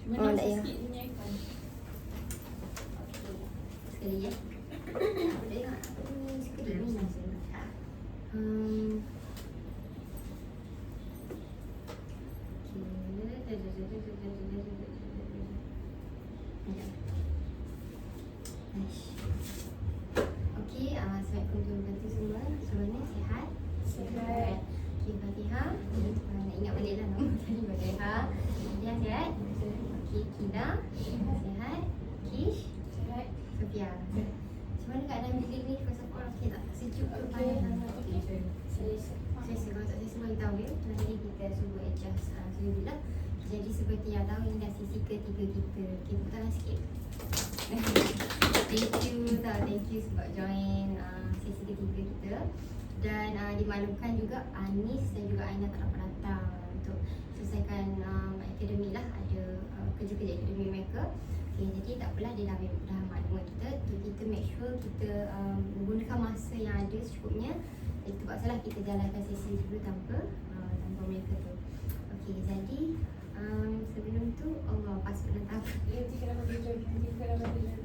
Menang tak payah. sikit punya ikan. Sekali ya. Aku tak ingat apa ni sekali ni. Okey, Assalamualaikum warahmatullahi semua. Semuanya sihat? Sihat. Okey, Fatihah. Nak ingat balik lah nama tadi. Fatihah. Fatihah sihat? Okey, Kina sihat? Kish? Sihat. Sofia. Macam mana keadaan bilik ni? First of all, okey tak? Sejuk ke panas sangat? Okey. Selesa. Kalau tak selesa bagi tahu ya. Nanti kita suruh adjust suhu bilik. Jadi seperti yang tahu ini dah sesi ketiga kita. Okey, tepuk tangan sikit. Thank you sebab join sesi ketiga kita. Dan dimaklumkan juga Anis dan juga Aina tak dapat datang untuk selesaikan akademik lah. Ada kerja-kerja akademik mereka. Okay, jadi tak apalah, dia dah maklum kita. Untuk kita make sure kita menggunakan masa yang ada secukupnya. Itu terpaksalah kita jalankan sesi dulu tanpa mereka tu. Okay, jadi sebelum tu Allah password dan tahu. Nanti kalau video, nanti kalau video.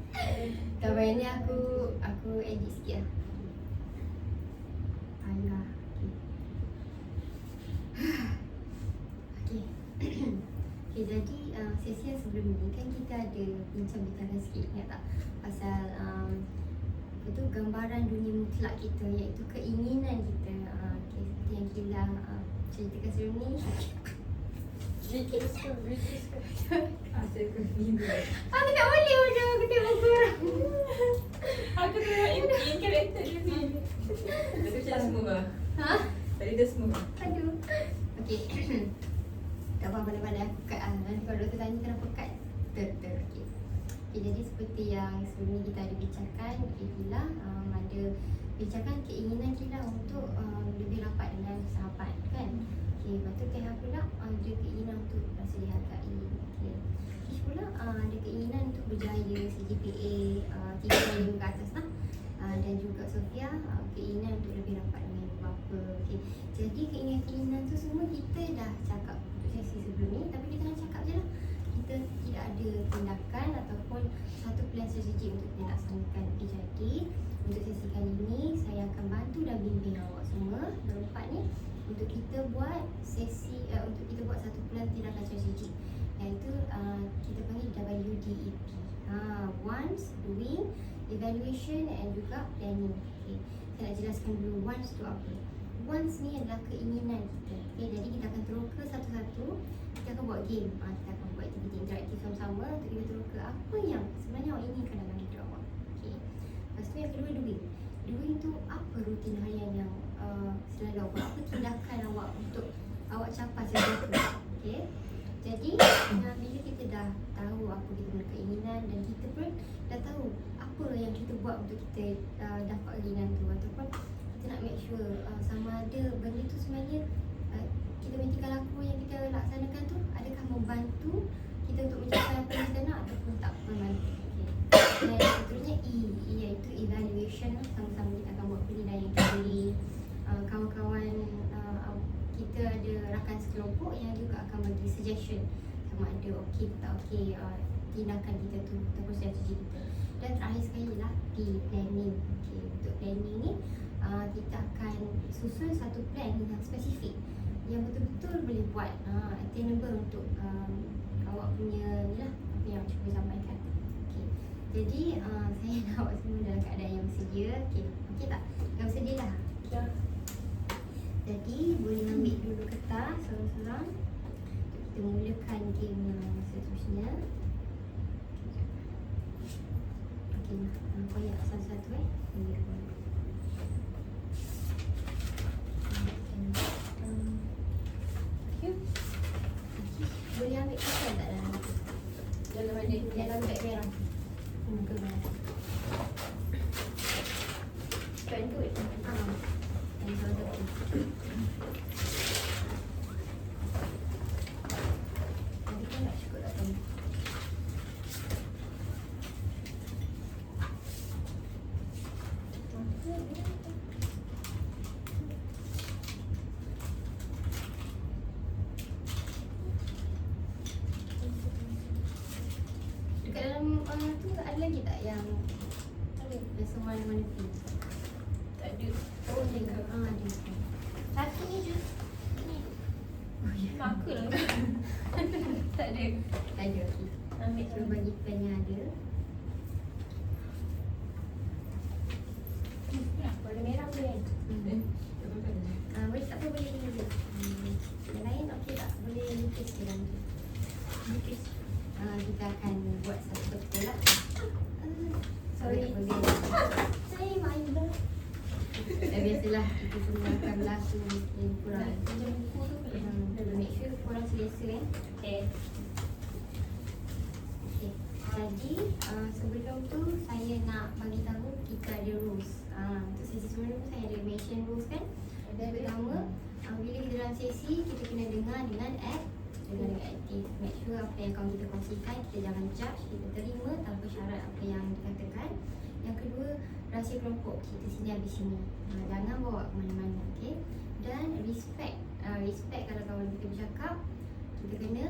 Gambar ni aku edit sikit lah. Ayolah. Okay. Okay, jadi sesi yang sebelum ni kan kita ada bincang-bincangkan sikit, ingat tak? Pasal itu gambaran dunia mutlak kita, iaitu keinginan kita. Okay, seperti yang Kila ceritakan sebelum ni. Asal ke video. Aku tak boleh macam aku tengok korang. Aku tengok in character dia ni. Tadi macam semua. Ha? Tadi dah semua. Aduh. Okay. Tak apa, pandai-pandai aku cut lah. Nanti kalau doktor tanya kenapa cut, ter. Okay. Okay, jadi seperti yang sebelum ni kita ada bincangkan, Kila ada bincangkan keinginan Kila untuk lebih rapat dengan sahabat kan. Okay, lepas tu Teh pula ada keinginan untuk rasa dihargai. Okay. Kish pula ada keinginan untuk berjaya CGPA 3.5 ke atas lah. Dan juga Sofia keinginan untuk lebih rapat dengan ibu bapa. Okay. Jadi keinginan tu semua kita dah cakap untuk sesi sebelum ni, tapi kita nak cakap je lah. Kita tidak ada tindakan ataupun satu plan strategi untuk dilaksanakan. Okay, jadi untuk sesi kali ni saya akan bantu dan bimbing awak semua berempat ni untuk kita buat sesi untuk kita buat satu plan tindakan strategi, iaitu kita panggil WDEP. Once, doing, evaluation and juga planning. Okay. Saya nak jelaskan dulu once tu apa. Once ni adalah keinginan kita. Okay, jadi kita akan teroka satu-satu. Kita akan buat game. Kita akan buat aktiviti interaktif sama-sama untuk kita teroka apa yang sebenarnya awak inginkan dalam hidup awak. Okay. Lepas tu yang kedua, doing. Doing tu apa rutin harian yang selalu awak buat, apa tindakan awak untuk awak capai sesuatu. Okay. Jadi bila kita dah tahu apa kita punya keinginan dan kita pun dah tahu apa yang kita buat untuk kita dapat keinginan tu, ataupun kita nak make sure sama ada benda tu sebenarnya kita punya tingkah laku yang kita laksanakan tu adakah membantu kita untuk mencapai apa yang kita nak ataupun tak membantu. Okay. Dan seterusnya E, iaitu evaluation. Sama-sama kita akan buat penilaian diri. Kawan-kawan kita ada rakan sekelompok yang juga akan bagi suggestion sama ada okey tak okey tindakan kita tu ataupun strategi kita. Dan terakhir sekali lah planning. Okay, untuk planning ni kita akan susun satu plan yang spesifik yang betul-betul boleh buat attainable untuk awak punya ni lah apa yang cuba sampaikan. Okay. Jadi saya nak awak semua dalam keadaan yang bersedia. Okey tak? Yang bersedia lah. Dah. Jadi boleh ambil dulu kertas seorang-seorang untuk kita mulakan game yang seterusnya. Okey, koyak satu-satu Ini dulu. Boleh ambil kertas tak dalam tu? Dalam mana? Dalam beg merah. Muka merah. Pen tu? Yang satu-satu. Nanti kan nak cukup tak tahu. Dekat dalam tu ada lagi tak yang semua mana pin? Tak ada. Oh, ada. Ada. Satu ni je. Ni. Oh, ya. Marker lah. Tak ada. Tak ada, okey. Ambil Cuba bagi pen yang ada. Warna merah boleh kan? Boleh tak apa, boleh ni je. Yang lain okey tak? Boleh lukis je dalam tu. Lukis. Kita akan buat satu betul lah. Sorry. Saya main dah. Biasalah kita semua akan berlaku mungkin kurang. Pinjam buku tu boleh? Make sure korang selesa Okay. Okay. Jadi sebelum tu saya nak bagi tahu kita ada rules. Untuk sesi sebelum tu saya ada mention rules kan. Pertama, bila kita dalam sesi kita kena dengar dengan aktif. Make sure apa yang kawan kita kongsikan kita jangan judge, kita terima tanpa syarat apa yang dikatakan. Yang kedua, rahsia kelompok kita sini habis sini. Jangan bawa ke mana-mana, okey. Dan respect. Respect kalau kawan kita bercakap, kita kena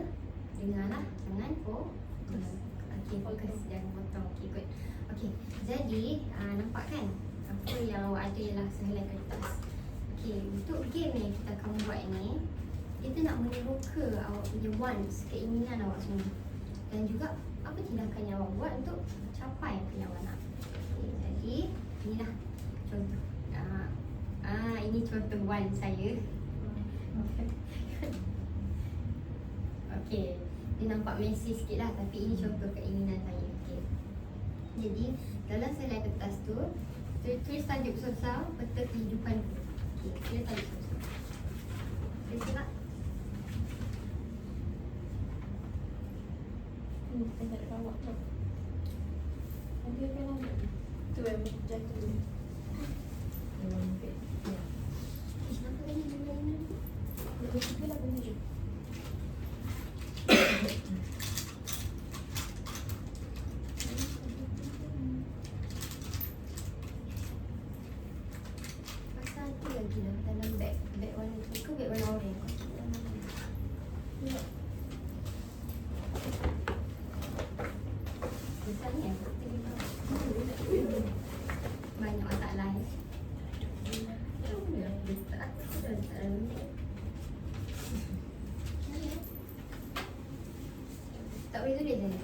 dengarlah, jangan okey, fokus, jangan potong. Okey, good. Okey. Jadi, nampak kan apa yang awak ada ialah sehelai kertas. Okey, untuk game yang kita akan buat ni, kita nak meneroka awak punya wants, keinginan awak semua. Dan juga apa tindakan yang awak buat untuk capai apa yang awak nak. Okay, jadi inilah contoh. Ini contoh one saya. Okey, dia nampak messy sikit lah, tapi ini contoh keinginan saya. Okey. Jadi dalam selai kertas tu tulis tajuk besar peta kehidupan. Okey, tulis tajuk besar. Okey tak? Bukan tak ada kawak tak. Nanti akan ambil. Tu yang jatuh. Kenapa tadi benda ni? Lebih tiga lah benda je. Pasal tu lagi lah dalam beg warna tu ke beg warna oren? Ya. Misalnya banyak masalah ya. Tak boleh tulis saya.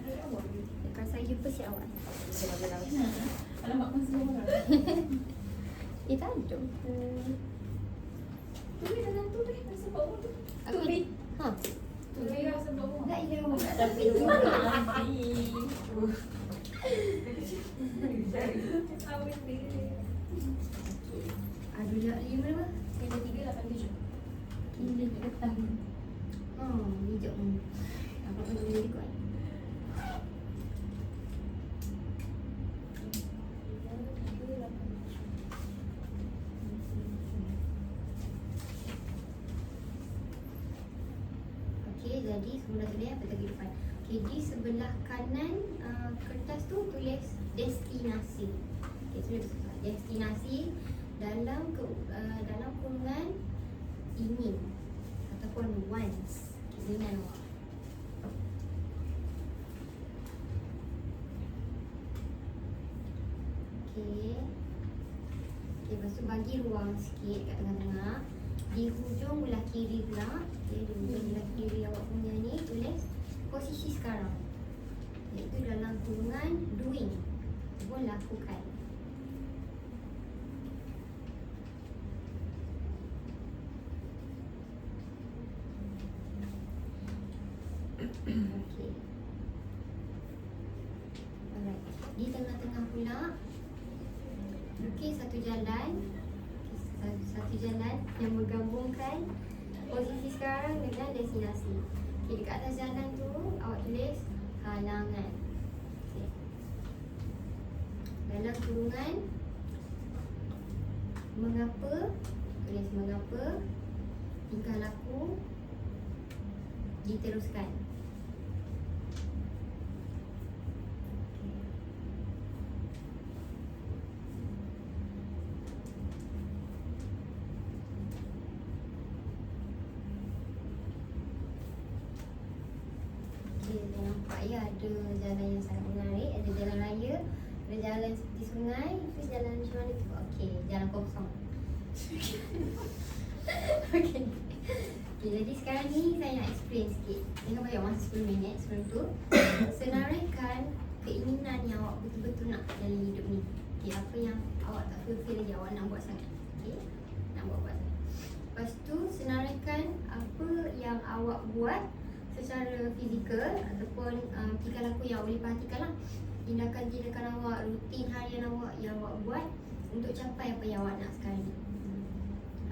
Ada awak ke? Kalau saya jumpa si awak. Alamak kan semua orang. Tajuk. Tu ni dalam tu ni. Sebab awak tu. Aku Tu ni. Ha. Tu merah sebab awak. Tak ada awak tak dapat Awak ni. Aduh nak 5 berapa? 387. Ini petang. Hijau. Apa pun boleh ikut. Okey, jadi semula tulis apa peta kehidupan. Okey, di sebelah kanan kertas tu tulis destinasi. Okey, tulis destinasi dalam dalam kurungan ingin ataupun wants. Keinginan awak. Okey. Okey, lepas tu bagi ruang sikit kat tengah-tengah. Di hujung belah kiri pula, di hujung belah kiri awak punya ni tulis posisi sekarang. Iaitu dalam kurungan doing ataupun lakukan. Okey. Alright. Di tengah-tengah pula lukis satu jalan. Satu jalan yang menggabungkan posisi sekarang dengan destinasi. Okey, dekat atas jalan tu awak tulis halangan. Okey. Dalam kurungan mengapa, tulis mengapa tingkah laku diteruskan. Okey, dah nampak nampak ya, ada jalan yang sangat menarik, ada jalan raya, ada jalan seperti sungai, itu jalan macam mana tu? Okey, jalan kosong. Okey. Okay, jadi sekarang ni saya nak explain sikit. Jangan banyak masa 10 minit. Sebelum tu, senaraikan keinginan yang awak betul-betul nak dalam hidup ni. Okay, apa yang awak tak fulfill lagi, awak nak buat sangat. Okay, nak buat sangat. Lepas tu, senaraikan apa yang awak buat secara fizikal ataupun tingkah laku yang awak boleh perhatikan lah. Tindakan-tindakan awak, rutin harian awak yang awak buat untuk capai apa yang awak nak sekarang ni.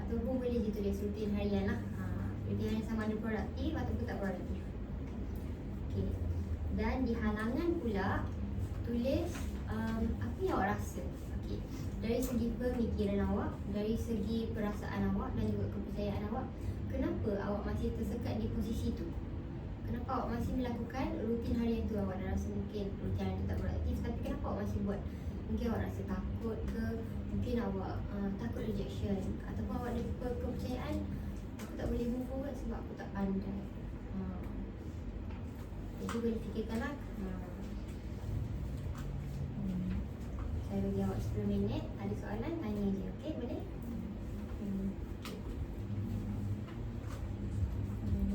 Ataupun boleh je tulis rutin harian lah. Rutin harian sama ada produktif ataupun tak produktif. Okay. Dan di halangan pula tulis apa yang awak rasa. Okay. Dari segi pemikiran awak, dari segi perasaan awak dan juga kepercayaan awak, kenapa awak masih tersekat di posisi tu? Kenapa awak masih melakukan rutin harian tu? Awak dah rasa mungkin rutin harian tu tak produktif, tapi kenapa awak masih buat? Mungkin awak rasa takut ke, mungkin awak takut rejection, ataupun awak ada kepercayaan aku tak boleh move forward sebab aku tak pandai. Jadi boleh fikirkanlah. Saya bagi awak 10 minit. Ada soalan, tanya je. Okey, boleh?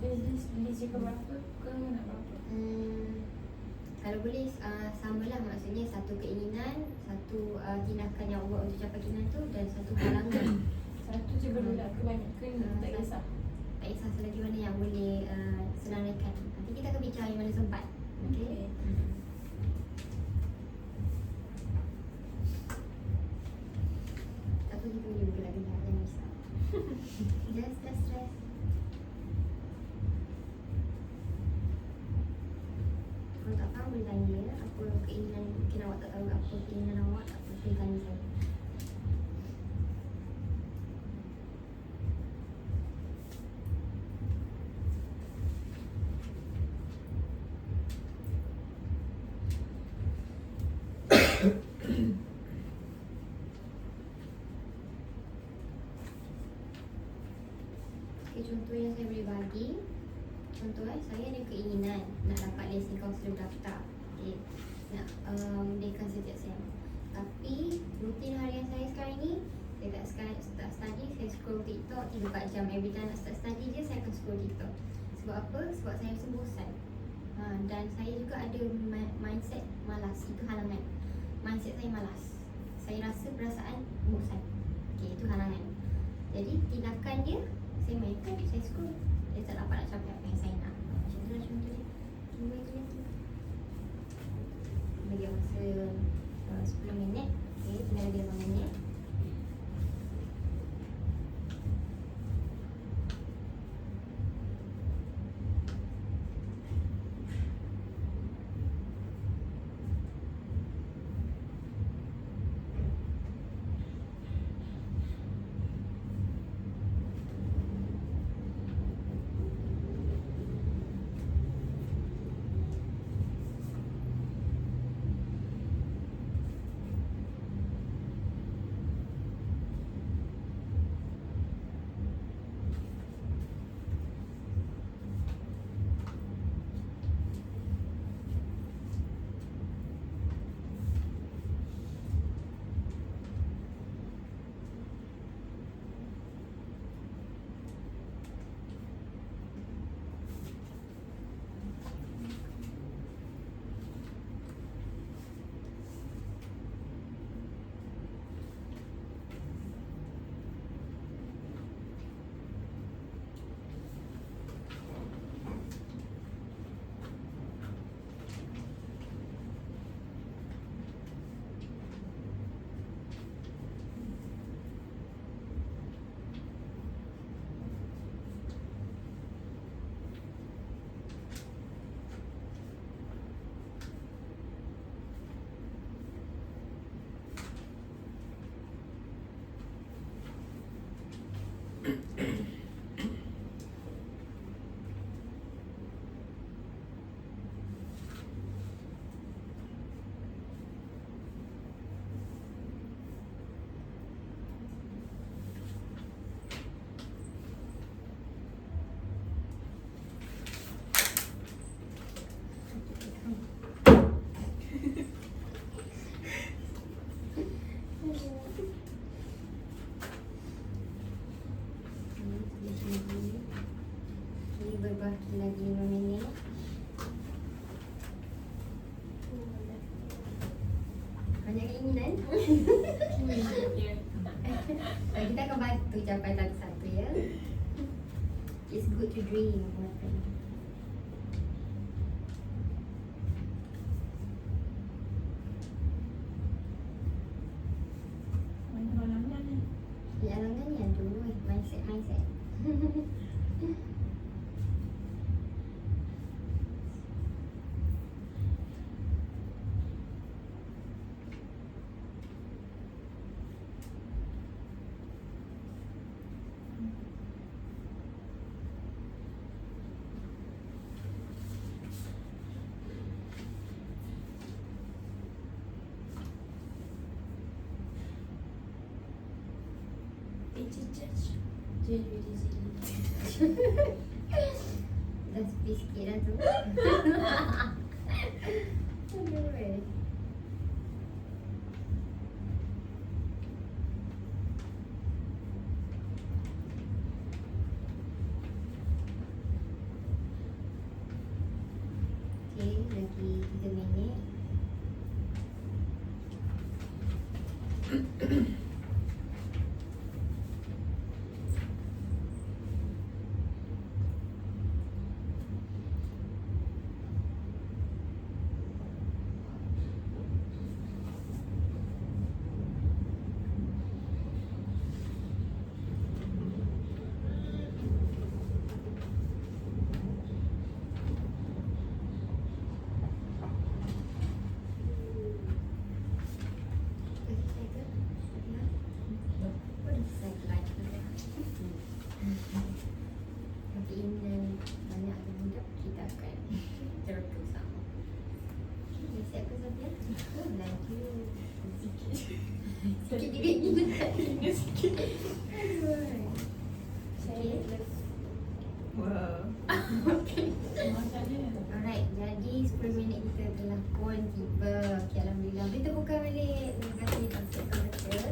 List jika berapa ke nak berapa? Kalau boleh samalah, maksudnya satu keinginan, satu tindakan yang awak buat untuk capai keinginan tu, dan satu halangan. Satu je perlu lah, kebanyakan tak kisah. Tak kisah selagi mana yang boleh senaraikan. Nanti kita akan bincang yang mana sempat. Okey. Tak apa, kita boleh bergerak-gerak, jangan risau. Jangan stress. Kalau tak faham boleh tanya ya. Apa keinginan, mungkin awak tak tahu apa keinginan awak, tak apa, boleh tanya saya. Okay, contoh yang saya boleh bagi. Contoh saya ada keinginan nak dapat lesen kaunselor berdaftar. Okay, nak merdeka setiap sem. Tapi rutin harian saya sekarang ni, saya tak study, saya scroll TikTok 3-4 jam. Every time nak start study je, saya akan scroll TikTok. Sebab apa? Sebab saya rasa bosan. Dan saya juga ada mindset malas. Itu halangan. Mindset saya malas. Saya rasa perasaan bosan. Okay, itu halangan. Jadi tindakan dia, saya mainkan, saya scroll. Saya tak dapat nak capai apa yang saya nak. Macam tu lah contoh dia. Tunggu itu nanti. Bagi masa 10 minit. Okay, tinggal lagi 5 minit. Ya. Kita akan bantu capai satu-satu ya. It's good to dream, my friend. Mana-mana ni. Yang kan yang dulu mindset. Judge very easily. Dah sepi sikit dah tu. Aduh, okay, lagi 3 minit. Wow. Alright, jadi 10 minit kita telah pun tiba. Okay, Alhamdulillah. Boleh tepukan balik. Terima kasih pasukan betul.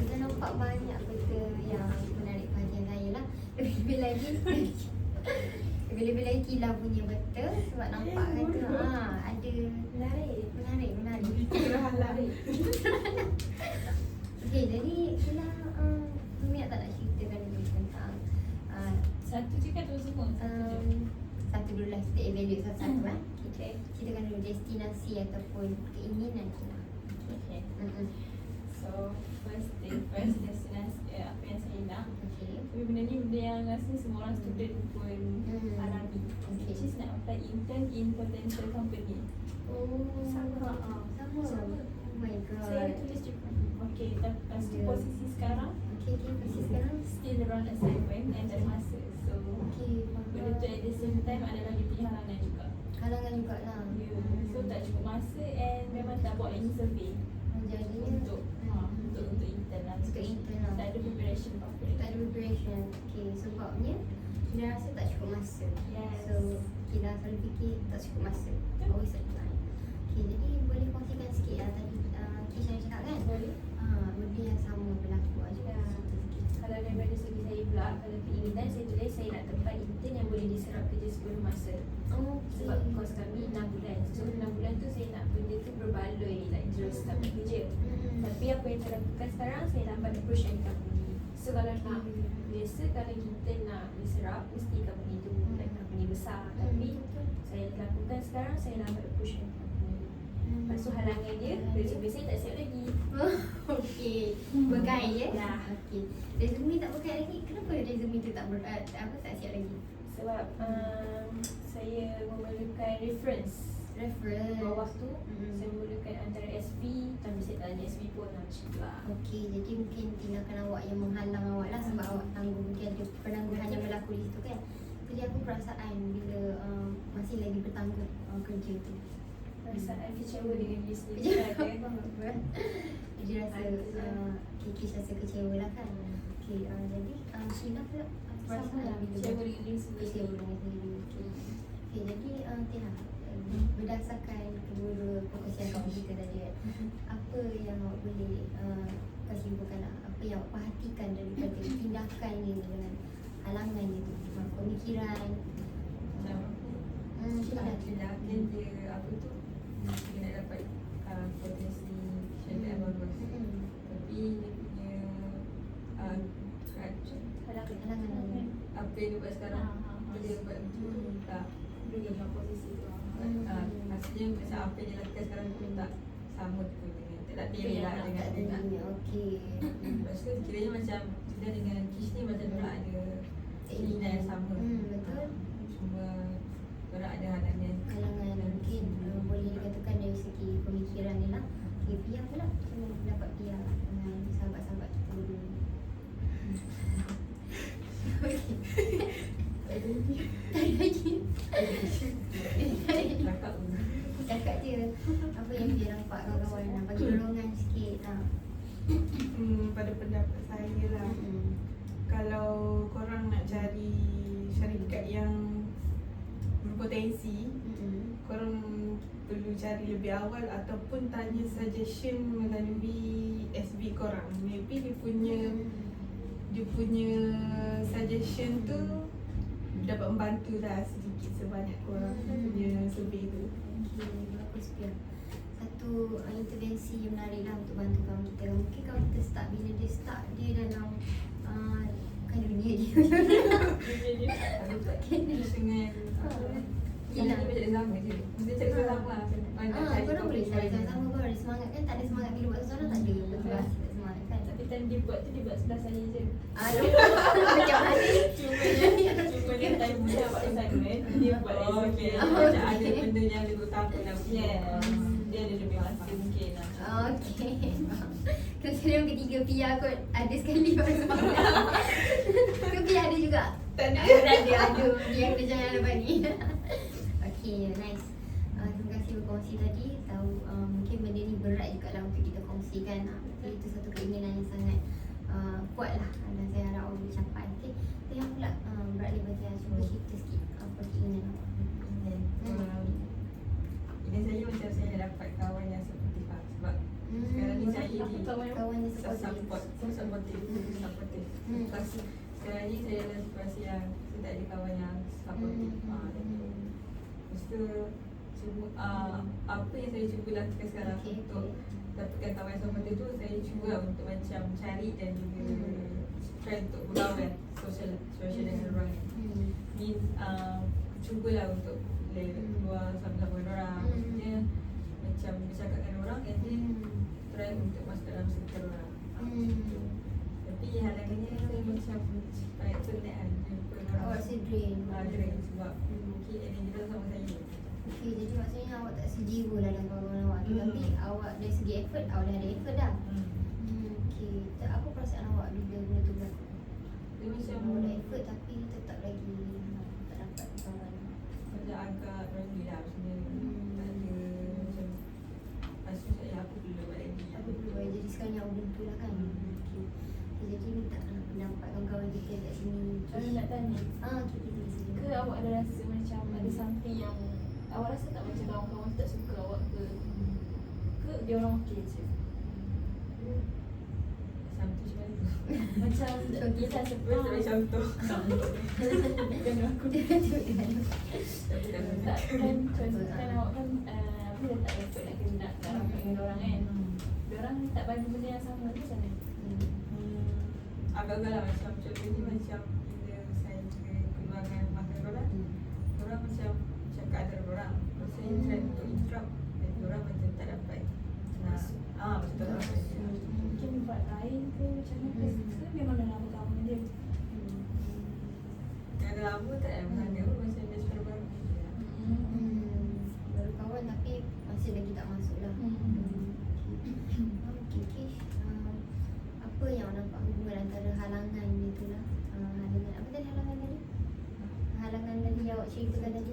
Kita nampak banyak benda yang menarik perhatian saya lah. Lebih-lebih lagi lebih-lebih lagi Kila punya betul. Sebab nampak kata ada menarik. Kirahan lari. Okay, jadi Kila Mia tak nak ceritakan dulu tentang Satu je kan tu semua. satu dulu lah kita evaluate satu-satu kan. Okay. Ceritakan dulu destinasi ataupun keinginan Kila. Okay. So first destinasi apa yang saya nak. Okay. Tapi benda ni benda yang rasa semua orang student pun alami. Okay. Which is nak apply intern in potential company. Oh, Sama. sama. Oh my god. Saya tulis juga. Okay, lepas tu posisi sekarang Okay, persis sekarang. still around assignment and ada masa. So Okay, benda tu at the same time ada lagi halangan juga. halangan jugalah. So tak cukup masa and memang tak buat lagi survey Jadinya untuk intern lah. Untuk intern lah. Tak ada preparation apa-apa. tak ada preparation. Okay, sebabnya Kila rasa tak cukup masa. Yes. So Kila selalu fikir tak cukup masa. Always apply. Okay, jadi boleh kongsikan sikit lah tadi Kisha cakap kan? Boleh. Benda yang sama berlaku aja. Ya. Kalau daripada segi saya pula, kalau keinginan saya tulis saya nak tempat intern yang boleh diserap kerja sebelum masa. Oh, Sebab kos kami 6 bulan. So 6 bulan tu saya nak benda tu berbaloi like terus dapat kerja. Tapi apa yang saya lakukan sekarang, saya lambat approach any company. So kalau nak biasa kalau kita nak diserap mesti company tu like company besar. Tapi saya lakukan sekarang, saya lambat approach any company. Lepas tu halangan dia, resume saya tak siap lagi. Okay, berkait ya? Ya. Okay. Resume tak berkait lagi, kenapa resume tu tak tak siap lagi? Sebab saya memerlukan reference. Bawah tu saya memerlukan antara SV, tapi saya tak ada SV pun macam tu lah. Okey, jadi mungkin tindakan awak yang menghalang awak lah sebab awak tangguh, mungkin ada penangguhan yang berlaku di situ kan. Jadi aku perasaan bila masih lagi bertangguh kerja tu. Perasaan kecewa dengan diri sendiri kan. Jadi rasa Kikis rasa kecewa lah kan. Okey, jadi Sheila pula sama lah bila Kecewa dengan diri sendiri. kecewa dengan sendiri. Okey, jadi Tia, berdasarkan kedua-dua perkongsian kita tadi kan, apa yang awak boleh kesimpukan lah, apa yang awak perhatikan daripada tindakan ni dengan halangan dia tu, pemikiran. Tindakan dia apa tu, kita nak dapat potensi syarikat Taurus. Tapi dia punya Halangan. apa yang dia buat sekarang, dia buat macam tu tak. Dia dalam posisi tu. Maksudnya macam apa yang dia lakukan sekarang pun tak sama pun dengan, tak tiri lah dengan dia. Okey. Lepas tu kiranya macam Zina dengan Kish ni macam diorang ada keinginan yang sama. Betul. Cuma diorang ada halangan. Halangan mungkin boleh dikatakan dari segi pemikiran ni lah. Okay, Pia pula cuma dapat Pia dengan sahabat-sahabat kita dulu. Tadi lagi. Cakap pun. Cakap je apa yang Pia nampak kawan-kawan. Bagi dorongan sikit. Pada pendapat saya lah, kalau korang nak cari syarikat yang berpotensi, korang perlu cari lebih awal ataupun tanya suggestion melalui SB korang. Maybe dia punya suggestion tu dapat membantu lah sedikit sebanyak korang punya survey tu. Okay, bagus Pia. Satu intervensi yang menarik lah untuk bantu kawan kita. Mungkin kawan kita start, bila dia start, dia dalam bukan dunia dia. Terus dengan Yelah. Dia cari sama je. Dia cari sama lah. Korang boleh cari sama-sama, korang ada semangat kan? Tak ada semangat bila buat seorang, tak ada. Betul lah, tak semangat kan? Tapi time dia buat tu, dia buat sebelah saya je. Aduh, macam mana? Cuma dia time dia buat assignment, dia buat Oh, assignment. okay. Oh, Macam okay. ada benda yang dia utama nak buat. Dia ada lebih masa mungkin lah. Okey. Kira-kira yang ketiga Pia kot ada sekali buat semangat. Ke Pia ada juga? Tak ada. Ada. Aduh, Pia kerja yang lepas ni. Okey, nice. Terima kasih berkongsi tadi. Tahu mungkin benda ni berat juga lah untuk kita kongsikan. Tapi itu satu keinginan yang sangat kuat lah. Dan saya harap awak boleh capai. Okey. So yang pula Bradley Batia, cuba cerita sikit apa keinginan awak. Ini saya macam saya dapat kawan yang seperti Fah. Sebab sekarang ni saya di kawan yang supportive. Lepas sekarang ni saya dalam situasi yang saya tak ada kawan yang supportive. Lepas tu apa yang saya cuba lakukan sekarang untuk dapatkan kawan yang supportive tu, saya cuba untuk macam cari dan juga try untuk berkawan social dengan orang. Ni cubalah untuk keluar sama-sama dengan orang. Maksudnya macam bercakap dengan orang and then try untuk masuk dalam circle orang. Tapi halangannya saya macam supaya penat kan jumpa orang. Awak rasa drain. Drain sebab mungkin energy dia sama saya. Okey, jadi maksudnya awak tak sejiwa lah dengan kawan-kawan awak tu. Tapi awak dari segi effort, awak dah ada effort dah. Okey, apa perasaan awak bila benda tu berlaku? Dia macam Awak dah effort tapi tetap lagi tak dapat kawan. macam agak lonely lah maksudnya. Tak ada macam rasa saya apa perlu buat lagi. Apa perlu buat? Jadi sekarang yang awak buntu lah kan? Okey. Jadi minta pendapat kawan-kawan kita kat sini. Saya nak tanya, Okey, kita sini. ke awak ada rasa macam ada something yang awak rasa tak macam kawan-kawan tak suka awak ke? Ke dia orang okey je? Something macam tu. Macam dia tak Boleh tak bagi contoh? Jangan aku Tapi dah tak kan awak kan apa dah tak effort nak rapat dengan orang kan. Diorang tak bagi benda yang sama tu macam mana? agak-agak lah macam contohnya macam bila saya keluar dengan makan orang, orang macam cakap ada orang, saya try untuk interrupt dan orang macam tak dapat macam tu lah. Mungkin buat lain ke macam mana ke memang dah lama kawan dengan dia. Yang dah lama tak ada mana pun macam dia baru-baru. Baru kawan tapi masih lagi tak masuk lah. Okey. Apa yang nampak hubungan antara halangan itu lah. Halangan apa tadi halangan tadi? Halangan tadi yang awak ceritakan tadi.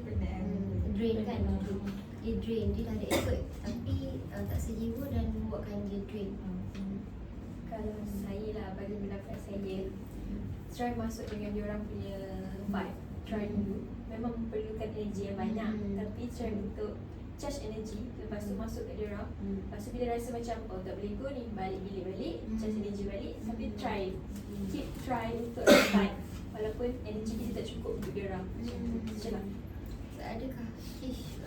Drain kan? Dia drain, dia dah ada effort tapi tak sejiwa dan membuatkan dia drain. Kalau saya lah, bagi pendapat saya, try masuk dengan diorang punya vibe. Try dulu. Memang memerlukan energi yang banyak, tapi try untuk charge energy. Lepas tu masuk kat diorang. Lepas tu bila rasa macam oh tak boleh go ni, balik bilik balik, charge energy balik. Tapi try, keep try untuk vibe. Walaupun energy kita tak cukup untuk diorang. Macam lah. Adakah Kish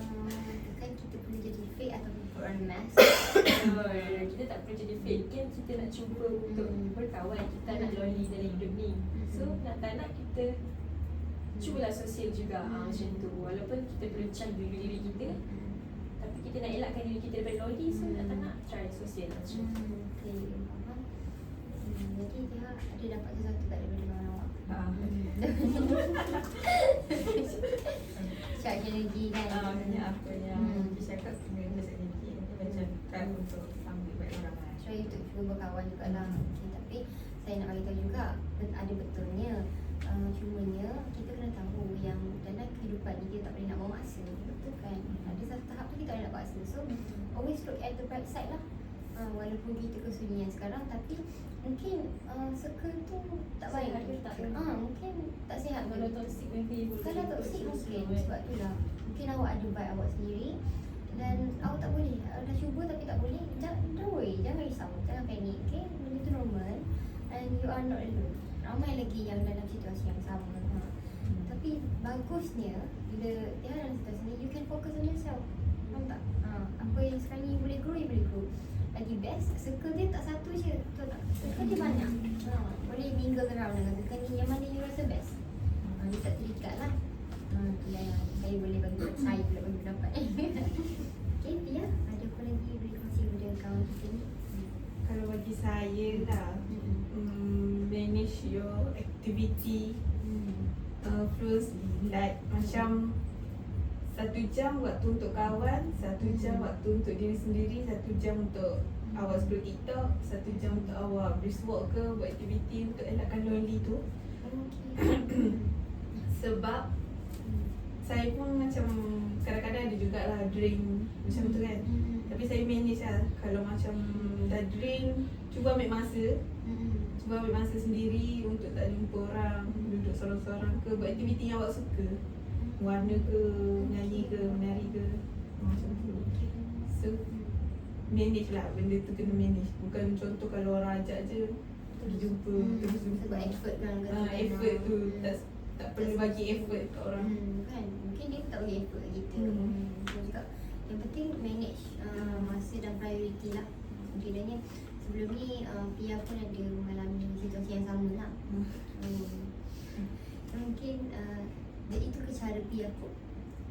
kan kita perlu jadi fake ataupun put on mask Kita tak perlu jadi fake. Kan kita nak cuba untuk berkawan. Kita nak lonely dalam hidup ni. So nak tak nak kita cubalah sosial juga. Macam tu. Walaupun kita perlu charge diri kita, tapi kita nak elakkan diri kita daripada lonely. So nak tak nak try sosial macam tu. Okay, faham. Jadi dia ada dapat sesuatu tak daripada kawan awak? Charge energy kan? Banyak apa yang bercakap kena charge energy. Macam try untuk ambil baik orang lain. Try untuk cuba berkawan jugalah. Okay, tapi saya nak beritahu juga ada betulnya. Cumanya kita kena tahu yang dalam kehidupan ni kita tak boleh nak memaksa. Betul kan? Ada satu tahap tu kita tak boleh nak paksa. So always look at the bright side lah. Walaupun kita kesunyian sekarang, tapi mungkin circle tu tak baik. Mungkin tak sihat. Kalau toxic maybe Kalau toxic mungkin sebab tu lah. Mungkin awak ada vibe awak sendiri dan awak tak boleh. Dah cuba tapi tak boleh. Don't worry, jangan risau, jangan panik. Okay, benda tu normal and you are not alone. Ramai lagi yang dalam situasi yang sama. Tapi bagusnya bila dia dalam situasi ni, you can focus on yourself. Faham tak? Apa yang sekarang ni boleh grow, you boleh grow. Lagi best, circle dia tak satu je. Betul tak? Circle dia banyak. Boleh mingle around dengan circle ni. Yang mana you rasa best? Dia tak terikat lah. Yang saya boleh bagi, saya pula bagi pendapat. Okay, Pia, ada apa lagi boleh kongsi kepada kawan kita ni? Kalau bagi saya lah, manage your activity flows, like macam 1 jam waktu untuk kawan, 1 jam waktu untuk diri sendiri, 1 jam untuk awak scroll TikTok, 1 jam untuk awak brisk walk ke, buat aktiviti untuk elakkan lonely tu. Sebab saya pun macam kadang-kadang ada jugalah drain macam tu kan. Tapi saya manage lah. Kalau macam dah drain, cuba ambil masa. Cuba ambil masa sendiri untuk tak jumpa orang, duduk sorang-sorang ke, buat aktiviti yang awak suka. Warna ke, nyanyi ke, menari ke, macam tu. So manage lah, benda tu kena manage. Bukan contoh kalau orang ajak je pergi jumpa, terus jumpa. Sebab effort kan. Effort tu tak perlu bagi effort kat orang. Kan, mungkin dia tak bagi effort kat kita. Betul juga. Yang penting manage masa dan priority lah. Kiranya sebelum ni Pia pun ada mengalami situasi yang sama lah. Mungkin itu ke cara Pia pun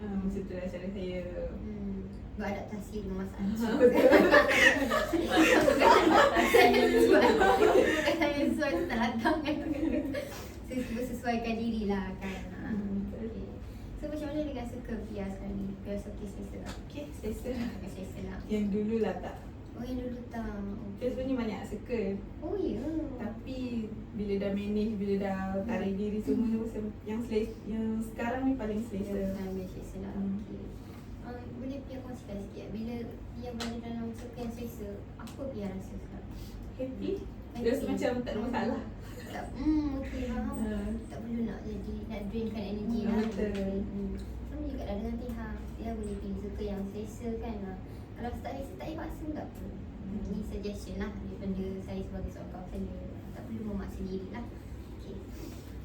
Macam tu lah cara saya beradaptasi dengan masalah. Bukan saya sesuai tu tak datang kan. Saya cuba sesuaikan diri lah kan. Okay. So macam mana dengan circle Pia sekarang ni? Pia okay selesa tak? Okay, selesa. Selesa lah. Yang dulu lah tak. Oh yang dulu tak. Dia sebenarnya banyak circle. Oh ya. Tapi bila dah manage, bila dah tarik diri semua, yang selesa, yang sekarang ni paling selesa. Selesa lah. Okay. Boleh Pia kongsikan sikit bila Pia berada dalam circle yang selesa, apa Pia rasa sekarang? Happy. Rasa macam tak ada masalah. Tak, okay faham. Tak perlu nak jadi, nak drainkan energy lah. Betul. Sama juga lah dengan pihak. Dia boleh pilih circle yang selesa kan lah. Kalau tak selesa, tak payah paksa tak apa. Ini suggestion lah daripada saya sebagai seorang kawan saya. Tak perlu memaksa diri lah. Okay.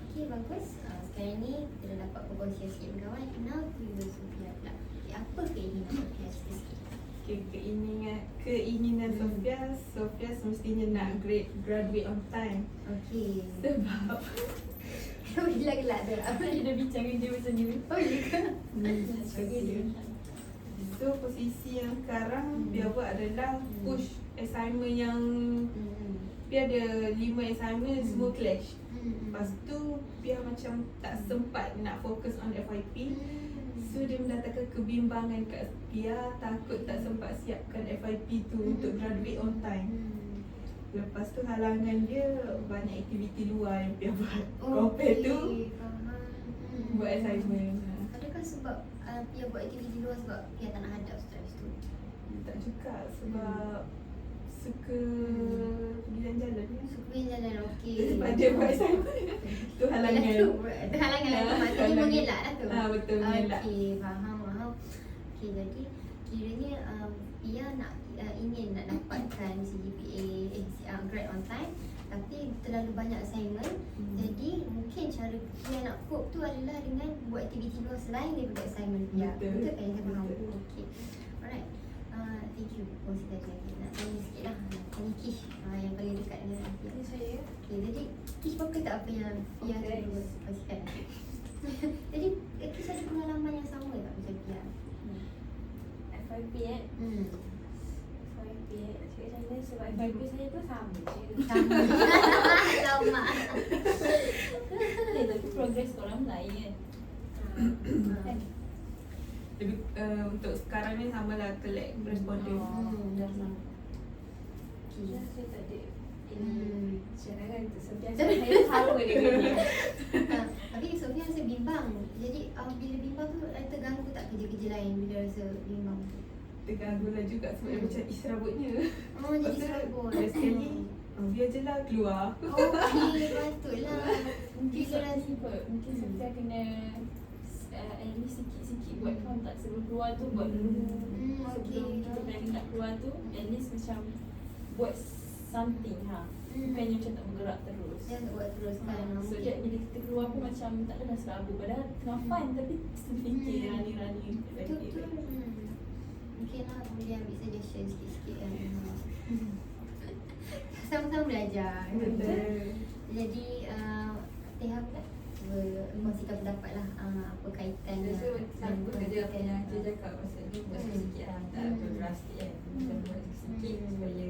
Okay, bagus. Sekarang ni kita dah dapat perkongsian sikit berkawan. Now to you Sofia pula. Okay, apa keinginan Sofia sikit? Okay, keinginan Sofia semestinya nak graduate on time. Okay. Sebab gelak-gelak tu. Apa Kita dah bincang dengan dia macam ni. Oh, ya ke? So posisi yang sekarang Pia buat adalah push assignment yang Pia ada 5 assignment semua clash. Lepas tu Pia macam tak sempat nak fokus on FYP. So dia mendatangkan kebimbangan kat Pia, takut tak sempat siapkan FYP tu untuk graduate on time. Lepas tu halangan dia banyak aktiviti luar yang Pia buat. Compare tu buat assignment. Adakah sebab Pia buat aktiviti luar sebab Pia tak nak hadap stres tu? Tak juga, sebab suka pergi jalan-jalan ni. Suka pergi jalan, okey. Daripada buat assignment. Tu halangan. Itu halangan lah tu. Maksudnya mengelak lah tu. Betul, mengelak. Okey, faham. Okey, jadi kiranya Pia nak ingin nak dapatkan CGPA grade on time, tapi terlalu banyak assignment. Jadi mungkin cara Pia nak cope tu adalah dengan buat aktiviti luar selain daripada assignment Pia. Betul. Betul kan yang saya faham? Betul. Okey. Alright. Thank you kongsikan lagi. FYP Hmm. FYP cakap macam mana sebab FYP saya pun sama je. Sama. Lama. Tapi progress korang lain kan. Lebih untuk sekarang ni samalah collect respondent. Dah sama. Ya, saya tak ada Hmm. cadangan untuk Sofia. Saya sama dengan dia. Tapi Sofia rasa bimbang. Jadi bila bimbang tu terganggu tak kerja-kerja lain bila rasa bimbang tu? Terganggu lah juga sebab dia macam isi rambutnya. Oh, jadi Lepas tu, serabut. dah sekali biar je lah keluar. Oh, okey, patutlah. Mungkin Bila Sofia kot, mungkin Sofia kena at least sikit-sikit buat kontak sebelum keluar tu, buat dulu. Sebelum kita planning nak keluar tu, at least macam buat something bukannya macam tak bergerak terus. Jangan buat terus kan. So that bila kita keluar pun macam tak adalah serabut, padahal tengah fun tapi still fikir running Betul-betul. Mungkin lah boleh ambil suggestion sikit-sikit kan. Sama-sama belajar. Betul. Jadi Teh kan kongsikan pendapat lah apa kaitan Rasa sama kerja apa yang saya cakap masa ni buat sikit-sikit lah. Tak berdrastik kan. Kita buat sikit supaya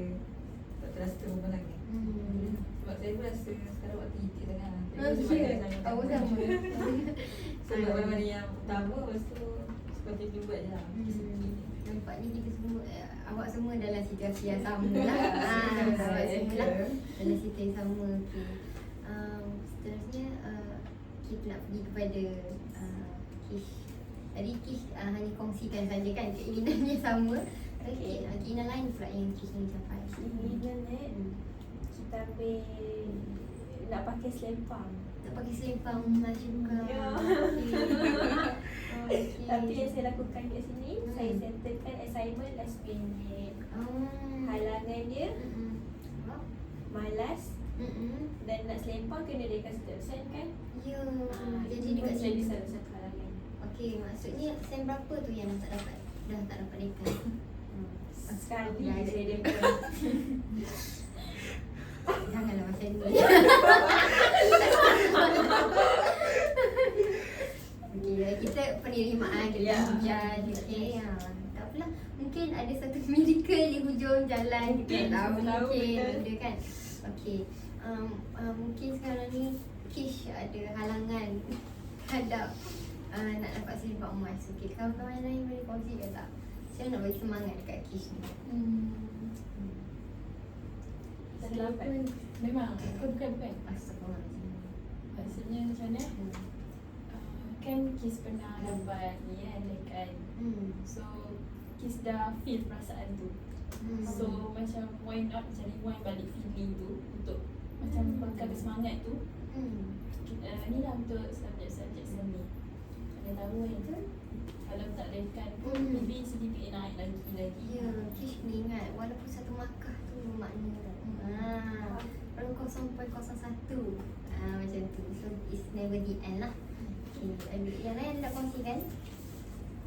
tak terasa terlalu sangat. Sebab saya pun rasa sekarang waktu hitik sangat. Awak sama. Sebab mana yang utama, lepas tu seperti tu buat je lah. Nampaknya kita semua awak semua dalam situasi yang sama lah. Awak semua lah dalam situasi yang sama. Okay. Seterusnya kita nak pergi kepada Kish. Tadi Kish hanya kongsikan saja kan keinginannya sama. Okay. Keinginan lain pula yang Kish ingin capai. Keinginan kita ambil nak pakai selempang. Nak pakai selempang juga. Ya. Okay. Tapi yang saya lakukan kat sini, saya settlekan assignment last minute. Halangan dia malas dan nak selempang kena dia kasi tak kan? Ya. Jadi Jadi dekat jadi sini. satu halangan. Okey, maksudnya sem berapa tu yang tak dapat? Dah tak dapat dekat. Sekali Ya, saya dia Janganlah macam ni. Okey, kita penerimaan kita hujan. Okey, tak apalah. Mungkin ada satu miracle di hujung jalan. Kita tak tahu mungkin benda kan. Okey. Mungkin sekarang ni Kish ada halangan hadap nak dapat selipar emas. Okey, kawan-kawan lain boleh kongsikan tak? Saya nak bagi semangat dekat Kish ni. Selapun memang bukan. Astagfirullahaladzim. Maksudnya macam mana? Kan Kiss pernah dapat ni kan dekat. So Kiss dah feel perasaan tu. So macam why not macam rewind balik feeling tu untuk macam bakal bersemangat tu. Ni lah untuk subjek-subjek seni. Ada tahu kan? Kalau tak dekat pun maybe sedikit naik lagi. Ya, Kish ni ingat walaupun satu markah tu makna kalau 0.01 macam tu. So it's never the end lah. Okay. Yang lain nak kongsikan?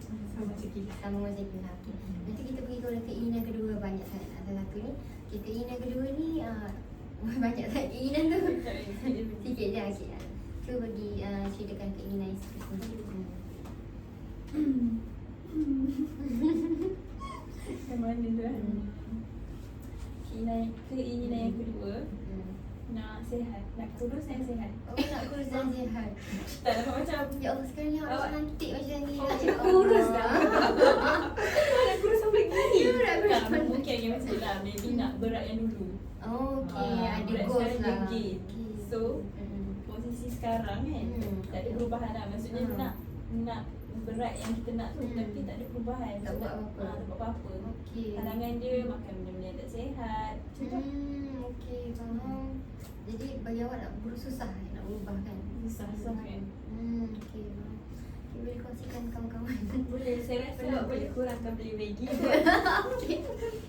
Sama macam kita. Sama macam kita. Okay. Nanti kita pergi kepada keinginan kedua. Banyak sangat nak salah satu ni. Okay, keinginan kedua ni banyak sangat keinginan tu. Sikit je. Okay. Cuba bagi ceritakan keinginan seterusnya. Yang mana tu kan? Keinginan yang kedua, nak sihat, nak kurus dan sihat. Oh, nak kurus dan sihat. Tak dapat macam Ya Allah, sekarang ni awak cantik macam ni. kurus dah. Nak kurus sampai gini. Ya, nak kurus. Tak, mungkin yang macam lah, maybe nak berat yang dulu. Oh, okay. Ada Berat goals sekarang lah. dia gain. So, posisi sekarang kan, tak ada perubahan lah. Maksudnya nak berat yang kita nak tu, tapi tak ada perubahan. Tak buat apa-apa. Tak buat apa-apa. Okey. Halangan dia makan benda-benda yang tak sihat. Macam tu. Okey, faham. Jadi bagi awak nak berusaha nak ubah kan? Susah kan. Okey, faham. Okay, boleh kongsikan kawan-kawan. Boleh, saya rasa boleh kurangkan beli Maggi. Okey.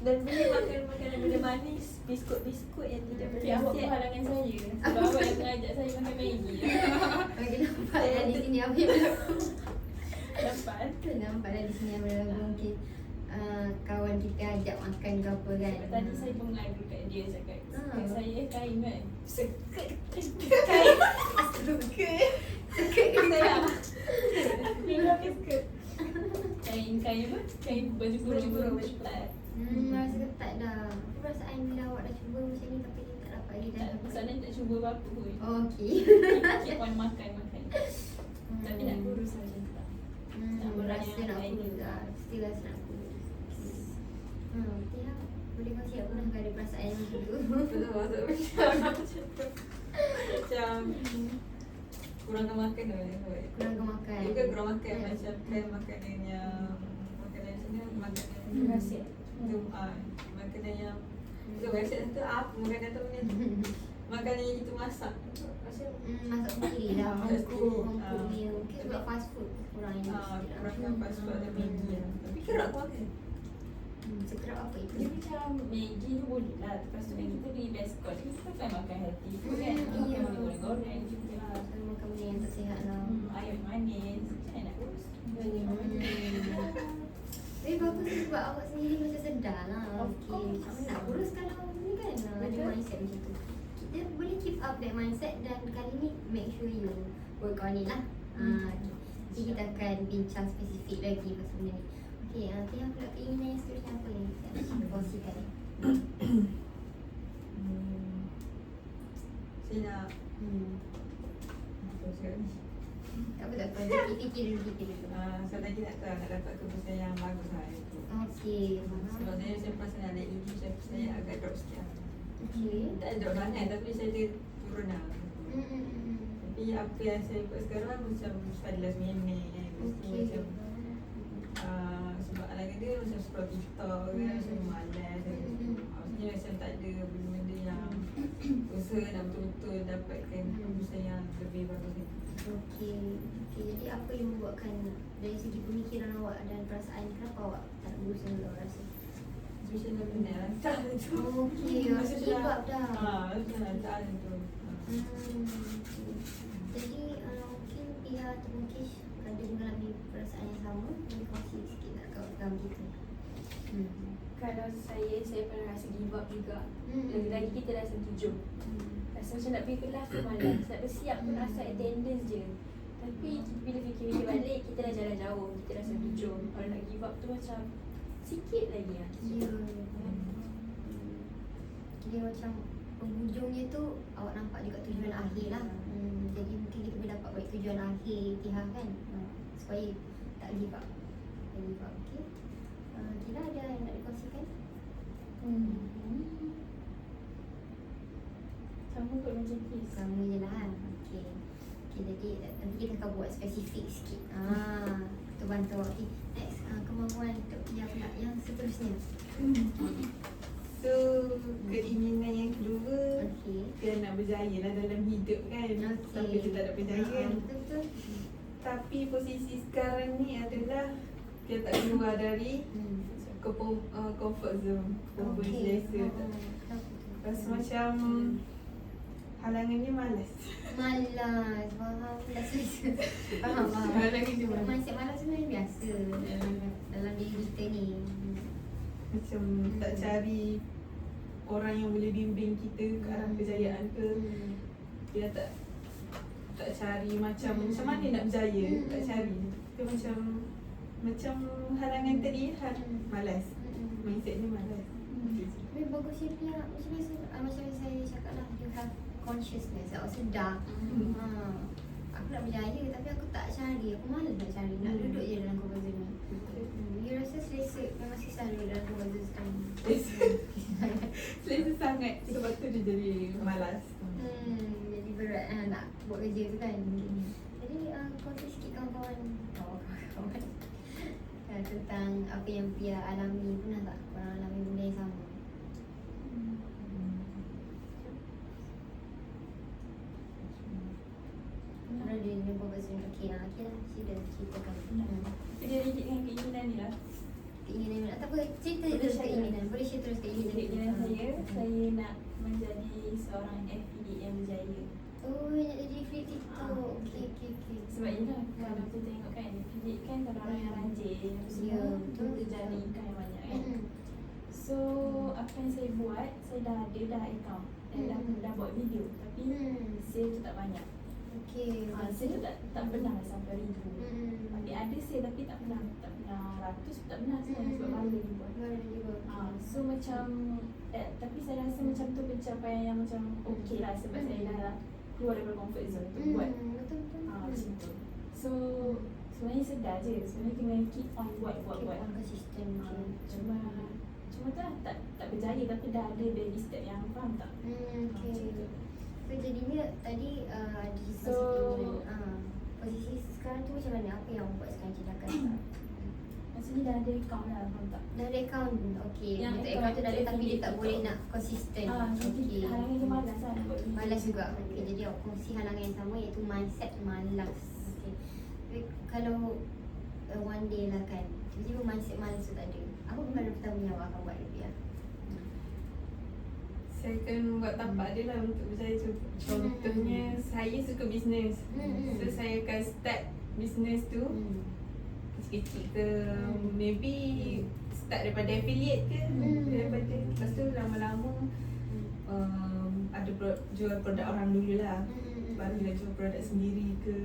Dan boleh makan makanan benda manis, biskut-biskut yang tidak Tapi awak pun berkhasiat. halangan saya. Sebab awak yang mengajak saya makan Maggi. Okey, nampak dah di sini apa yang berlaku. Dapat. Nampak dah di sini yang berlaku. Mungkin kawan kita ajak makan ke apa kan. Tadi saya pun mengadu kat dia cakap kat saya kain kan. Seket. Kain. Seket saya. Bila ke skirt. Kain apa? Kain Baju baju ketat. Rasa ketat dah. Tapi perasaan bila awak dah cuba macam ni tapi tak dapat lagi dah. Masalah tak cuba apa-apa pun. Okey. Keep on makan. Tapi nak kurus macam tu tak. Tak Rasa nak lain. kurus lah. Still rasa nak kurus. Okey lah. Boleh kongsi aku nak ada perasaan macam tu. Betul masuk macam tu. Macam kurangkan makan tu. Kurangkan makan. Bukan kurang makan Ya. macam kan makanan yang makanan sini makanan Rahsia. tu makanan yang tu rahsia tu apa makanan tu ni makanan yang itu masak rasa Masak sendiri lah. Masak sendiri. Home meal. Mungkin sebab fast food kurang ini sikit lah. kurangkan fast food ada Maggi lah. Tapi kerap aku makan. Sekerap apa itu? Dia macam Maggi tu boleh lah. Lepas tu kan kita beli best call. Kita kan makan healthy food kan. Iya. Makan goreng-goreng juga lah. So, makan benda yang tak sihat lah. Ayam manis. Macam mana nak kurus? Tapi bagus sebab awak sendiri macam sedar lah. Of Okey, course. macam nak kurus kalau ni kan ada Betul. mindset macam tu. Kita boleh keep up that mindset dan kali ni make sure you work on it lah. Jadi kita akan bincang spesifik lagi pasal benda ni. Okey, Tia pula keinginan yang seterusnya apa yang kita nak kongsikan? Saya nak apa sekarang ni? Tak apa. Fikir dulu. So lagi nak tahu nak dapat keputusan yang bagus lah itu. Okey, Sebab saya pasal ada ED saya agak drop sikit lah. Okey. Tak drop sangat tapi saya ada turun lah. Tapi apa yang saya buat sekarang macam pada last minute Okey. macam sebab anak dia macam scroll TikTok kan macam malas maksudnya macam tak ada benda-benda yang usaha nak betul-betul dapatkan keputusan yang lebih bagus ni. Okey, jadi apa yang membuatkan dari segi pemikiran awak dan perasaan kenapa awak tak berusaha awak rasa? Macam dah benar lancar tu. Okey, awak keep up dah. Macam lancar tu. Jadi mungkin Pia atau mungkin ada mengalami perasaan yang sama. Boleh kongsi sikit tak kawan-kawan kita? Kalau saya pernah rasa give up juga. Lagi-lagi kita dah setuju. Rasa macam nak pergi kelas pun malas. Nak bersiap pun rasa attendance je. Tapi bila fikir-fikir balik, kita dah jalan jauh. Kita dah setuju. Kalau nak give up tu macam sikit lagi lah. Ya. Dia macam penghujungnya tu awak nampak juga tujuan akhir lah. Jadi mungkin kita boleh dapat baik tujuan akhir Tiha kan. Supaya tak give up. Tak give up, okey. Kira ada yang nak dikongsikan? Sama kot macam Kiss. Sama je lah. Okey. Jadi nanti kita akan buat spesifik sikit. Itu bantu. Okey. Next, kemampuan untuk Pia pula yang seterusnya. So keinginan yang kedua Okey. dia nak berjaya lah dalam hidup kan. Sampai dia tak ada berjaya kan. Betul-betul. Tapi posisi sekarang ni adalah dia tak keluar dari comfort zone. Comfort selesa. Rasa macam halangannya malas. Malas. Faham. Dah selesa. Faham. Halangannya malas. Mindset malas sebenarnya biasa dalam diri kita ni. Macam tak cari orang yang boleh bimbing kita ke arah kejayaan ke. Dia tak cari macam mana nak berjaya. Tak cari. Dia macam halangan terlihat. Malas. Mindsetnya malas. Tapi bagusnya Pia macam biasa macam saya cakap lah, you have consciousness. Awak sedar. Aku nak berjaya tapi aku tak cari. Aku malas nak cari. Nak duduk je dalam comfort zone ni. You rasa selesa memang sisa duduk dalam comfort zone sekarang ni? Selesa sangat. Sebab tu dia jadi malas. Jadi berat nak buat kerja tu kan. Jadi kongsi sikit kawan-kawan tentang apa yang Pia alami. Pernah tak korang alami benda yang sama? Pernah dia dengan comfort zone. Okey lah, sila ceritakan. Dia relate dengan keinginan ni lah. Keinginan nak tak apa, cerita Boleh terus share. keinginan. Boleh share terus keinginan. Keinginan saya nak menjadi seorang affiliate yang berjaya. Oh, nak jadi free TikTok. Okey. Sebab yelah kalau kita tengok kan affiliate kan kalau orang yang rajin apa semua Ya, tu betul. terjadi income yang banyak kan. So apa yang saya buat, saya dah ada account dan dah buat video tapi sale tu tak banyak. Okay. Saya tu tak pernah lah sampai 1,000. Tapi ada sale tapi tak pernah ratus, tak pernah sebenarnya sebab bangga juga. Baru juga. So macam tapi saya rasa macam tu pencapaian yang macam okey lah sebab saya dah keluar daripada comfort zone untuk buat Betul. macam tu. So sebenarnya sedar je, sebenarnya kena keep on buat. On konsisten. Cuma tu lah tak berjaya tapi dah ada baby step yang faham tak? Okay. Macam tu. So jadinya tadi di posisi sekarang tu macam mana? Apa yang buat sekarang tindakan? Maksudnya dah ada account lah, faham tak? Dah ada account. Okay. Yang Untuk account account tu dah ada tapi dia tak tu. boleh nak konsisten. Jadi halangan dia malas lah nak buat video. Malas juga. Okay. Jadi aku kongsi halangan yang sama iaitu mindset malas. Okay. Tapi kalau one day lah kan, tiba-tiba mindset malas tu tak ada. Apa perkara pertama yang awak akan buat Rupiah? Saya akan buat tapak dia lah untuk berjaya tu. Contohnya saya suka bisnes. So saya akan start bisnes tu kecil-kecil ke, maybe start daripada affiliate ke, daripada lepas tu lama-lama ada jual produk orang dulu lah, barulah jual produk sendiri ke.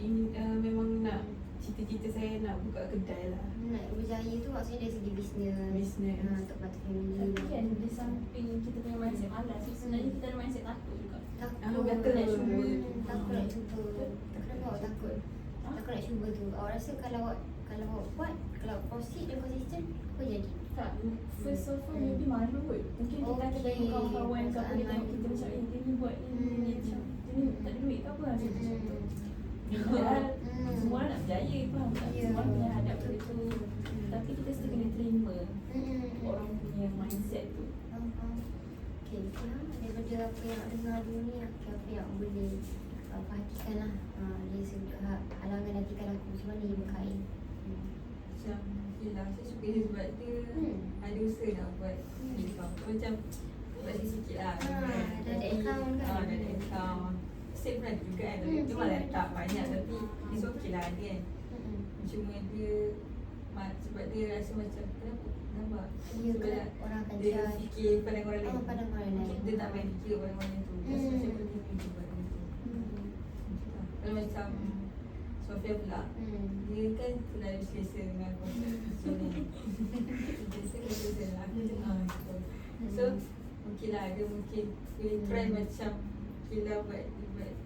Ini memang nak cita-cita saya nak buka kedai lah. Nak berjaya tu maksudnya dari segi bisnes. Untuk bantu family. Tapi kan di samping kita punya mindset malas, sebenarnya kita ada mindset takut juga. Takut betul. Nak cuba. Takut nak cuba. Kenapa awak takut? Takut nak cuba tu. Awak rasa kalau awak buat, kalau proceed dan konsisten, apa jadi? Tak, first of all maybe malu kot. Mungkin kita akan tengok kawan-kawan ke apa, dia tengok kita macam dia ni buat ni macam dia ni tak ada duit ke apa macam tu. Padahal semua orang nak berjaya, faham tak? Semua orang punya hadap benda tu. Tapi kita still kena terima orang punya mindset tu. Okay, daripada apa yang awak dengar dulu ni, apa yang awak boleh perhatikan lah dari sudut halangan dan tingkah laku macam mana dia berkait. Macam yelah, saya suka dia sebab dia ada usaha nak buat income. Macam buat sikit-sikit lah. Dah ada account kan? Dah ada account. Save pun ada juga kan, tapi cuma lah tak banyak, tapi it's okay lah ada kan. Cuma dia sebab dia rasa macam kenapa? Ya, Sebab orang akan dia judge. fikir pandang orang lain. Pandang orang lain. Mungkin dia tak payah fikir pandang orang lain tu. Rasa macam penting dia buat benda tu. Macam lah. Kalau macam Sofia pula, dia kan selalu selesa dengan konsep dia selesa lah. Aku tengah gitu. So mungkin lah dia mungkin boleh try macam Kila buat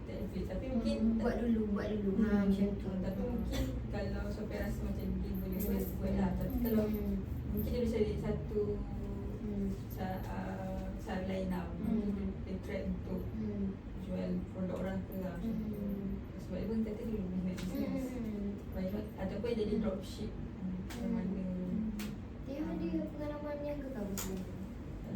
Netflix, tapi mungkin buat dulu macam tu. tapi mungkin kalau Sofia rasa macam dia boleh buat lah. Tapi kalau mungkin dia boleh cari satu cara lain lah. Mungkin dia try untuk jual produk orang ke lah macam tu. Sebab dia pun kata dia boleh buat business ataupun jadi dropship yang mana Dia ada pengalaman yang ke kamu sebenarnya?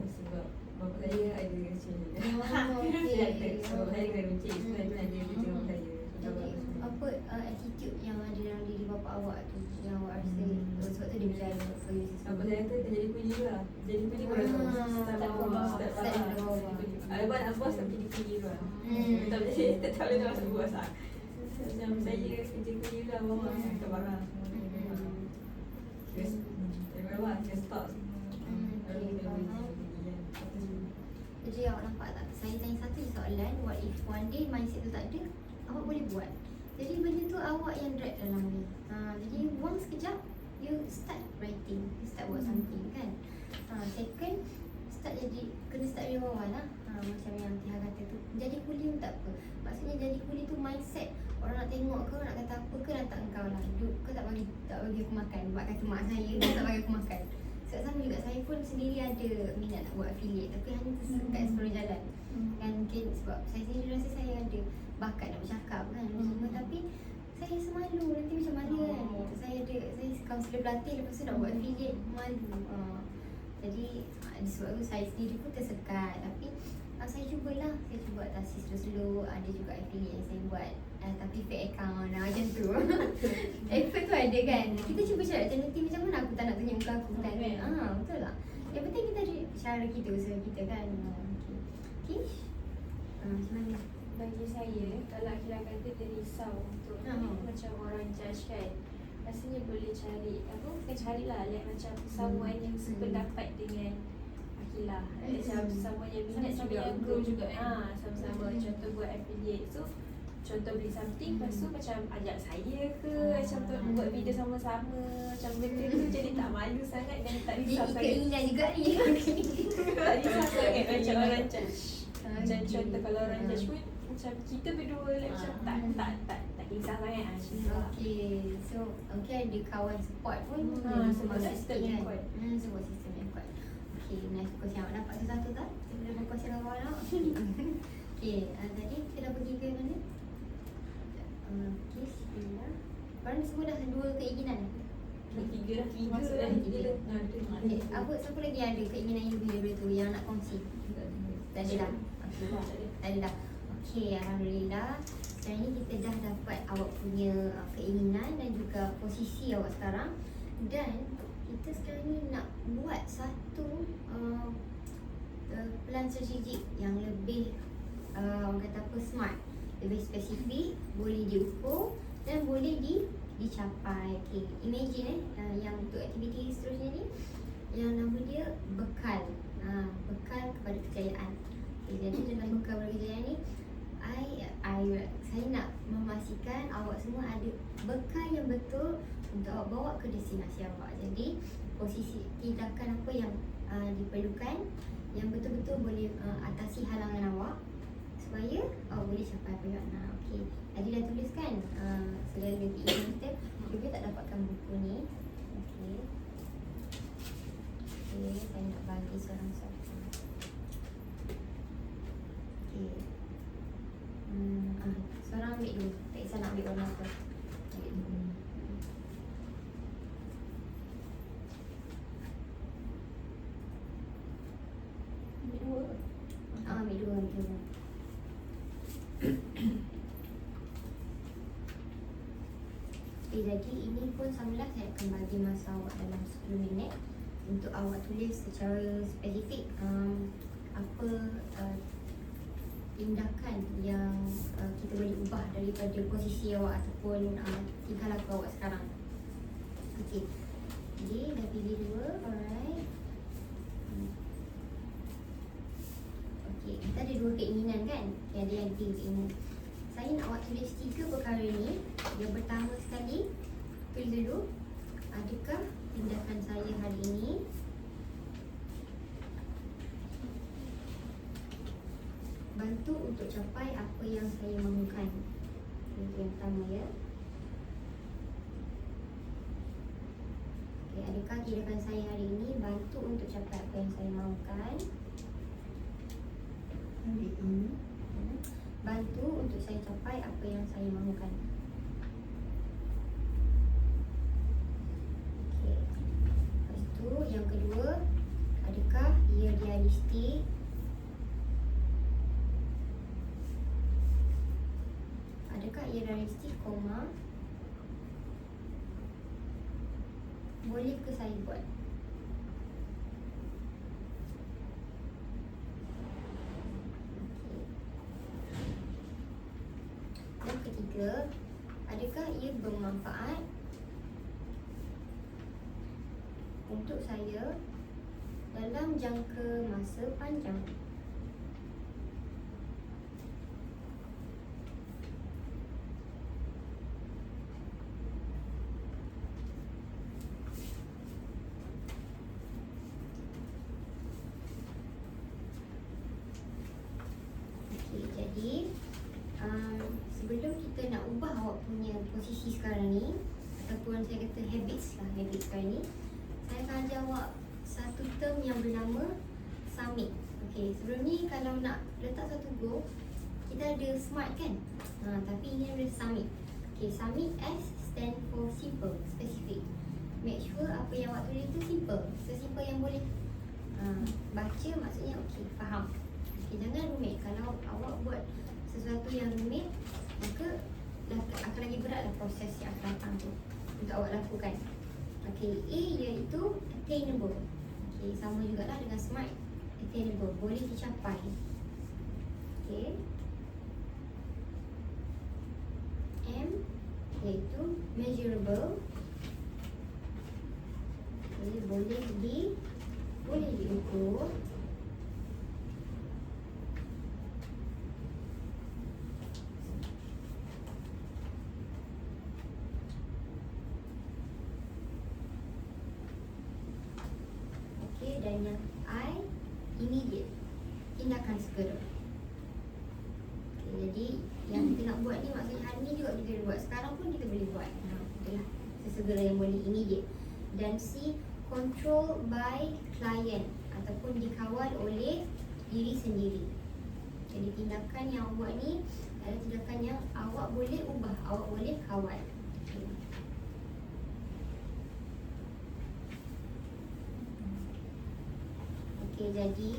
sebab bapa saya ada kecil. Okay. Saya ada sebab saya kena kecil, so saya pun ada kerja bapa saya. Jadi apa attitude yang ada dalam diri bapa awak tu yang awak rasa sebab tu dia berjaya for you Bapa saya tu jadi puji lah. Jadi puji orang tu. Start from bawah. Abang nak bos tapi dia puji lah. Tak boleh tak boleh nak masuk bos lah. Macam saya kerja puji lah bawah ke barang semua. Dari bawah ke stock semua. Jadi awak nampak tak? Saya tanya satu je soalan, what if one day mindset tu tak ada, awak boleh buat. Jadi benda tu awak yang drag dalam ni. Jadi buang sekejap, you start writing, you start buat something kan. Second, start jadi, kena start dari bawah lah. Macam yang Tiha kata tu, jadi kuli pun tak apa. Maksudnya jadi kuli tu mindset. Orang nak tengok ke, nak kata apa ke, datang kau lah. Kau tak bagi aku makan. Buat kata mak saya, dia tak bagi aku makan. Sebab sama juga, saya pun sendiri ada minat nak buat affiliate, tapi hanya tersekat separuh jalan. Kan mungkin sebab saya sendiri rasa saya ada bakat nak bercakap kan semua, tapi saya rasa malu nanti macam mana kan. Saya kaunselor pelatih, lepas tu nak buat affiliate, malu. Jadi sebab tu saya sendiri pun tersekat, tapi saya cubalah, saya cuba tasis slow-slow. Ada juga affiliate yang saya buat, tapi fake account macam tu. Effort tu ada kan. Kita cuba cari alternatif, macam mana aku tak nak tunjuk muka aku kan. Betul lah. Yang penting kita ada cara kita, usaha kita kan. Okay. Macam mana? Bagi saya, kalau Akila kata dia risau untuk macam orang judge kan, rasanya boleh cari apa, bukan carilah like macam someone yang sependapat dengan Akilah. Macam sama yang minat Sama-sama juga yang grow juga, kan? sama-sama contoh buat affiliate. So contoh beli something, lepas tu macam ajak saya ke, macam tu buat video sama-sama. Macam benda tu jadi tak malu sangat dan tak risau sangat. Keinginan juga ni. Tak risau sangat macam orang judge. Macam contoh kalau orang judge pun macam kita berdua like, macam tak kisah sangat macam tu lah. Okay, so ada kawan support pun. Support system yang kuat. Support system yang kuat. Okay, nice berkongsi. Awak dapat satu tak? Kita boleh berkongsi dengan awak nak? Okay, tadi kita dah pergi ke mana? Okay, bismillah. Korang semua dah 2 keinginan? Tiga dah. Masuk dah Tiga dah. Okay, apa siapa lagi ada keinginan yang lebih daripada tu yang nak kongsi? Tak ada dah? Tak ada dah? Okay, Alhamdulillah. Sekarang ni kita dah dapat awak punya keinginan dan juga posisi awak sekarang. Dan kita sekarang ni nak buat satu plan strategik yang lebih orang kata apa, smart, lebih spesifik, boleh diukur dan boleh dicapai. Okay, imagine yang untuk aktiviti seterusnya ni yang nama dia bekal. Bekal kepada kejayaan. Okay, jadi dalam bekal kepada kejayaan ni saya nak memastikan awak semua ada bekal yang betul untuk awak bawa ke destinasi awak. Jadi posisi tindakan apa yang diperlukan yang betul-betul boleh atasi halangan awak supaya awak boleh capai apa yang nak. Okey, tadi dah tuliskan segala keinginan kita. Juga tak dapatkan buku ni. Okey. Okey, saya nak bagi seorang satu. Okey. Seorang ambil dulu. Tak kisah nak ambil warna apa. Ambil dulu. Ambil dua. Okay, jadi ini pun samalah, saya akan bagi masa awak dalam 10 minit untuk awak tulis secara spesifik apa tindakan yang kita boleh ubah daripada posisi awak ataupun tingkah laku awak sekarang. Okey, jadi dah pilih 2, alright. Okey, kita ada 2 keinginan kan? Okay, ada yang 3 keinginan. Saya nak awak tulis 3 perkara ni. Yang pertama sekali, tulis dulu, adakah tindakan saya hari ini bantu untuk capai apa yang saya mahukan. Itu yang pertama ya. Okay, adakah tindakan saya hari ini bantu untuk capai apa yang saya mahukan? Hari ini bantu untuk saya capai apa yang saya mahukan. Okay. Lepas tu yang kedua, adakah ia realistik? Adakah ia realistik, boleh ke saya buat? Okay. Yang ketiga, adakah ia bermanfaat untuk saya dalam jangka masa panjang? Jadi sebelum kita nak ubah awak punya posisi sekarang ni, ataupun saya kata habits sekarang ni, saya akan ajar awak satu term yang bernama SUMMIT. Okay, sebelum ni kalau nak letak satu goal, kita ada SMART kan, tapi ini ada SUMMIT. Okay, SUMMIT S stand for simple, specific. Make sure apa yang awak tulis tu simple, sesimpel yang boleh baca, maksudnya okay, faham. Okay, jangan rumit. Kalau awak buat sesuatu yang rumit, maka akan lagi beratlah proses yang akan datang tu untuk awak lakukan. Okay, A iaitu attainable. Okay, sama jugalah dengan SMART. Attainable, boleh dicapai. Okay. M iaitu measurable. Okay, boleh boleh diukur. Okey, dan yang I, immediate, tindakan segera. Okay, jadi yang kita nak buat ni maksudnya hari ni juga kita boleh buat, sekarang pun kita boleh buat. Itulah sesegera yang boleh, immediate. Dan C, control by client ataupun dikawal oleh diri sendiri. Jadi tindakan yang awak buat ni adalah tindakan yang awak boleh ubah, awak boleh kawal. Okay. Okay, jadi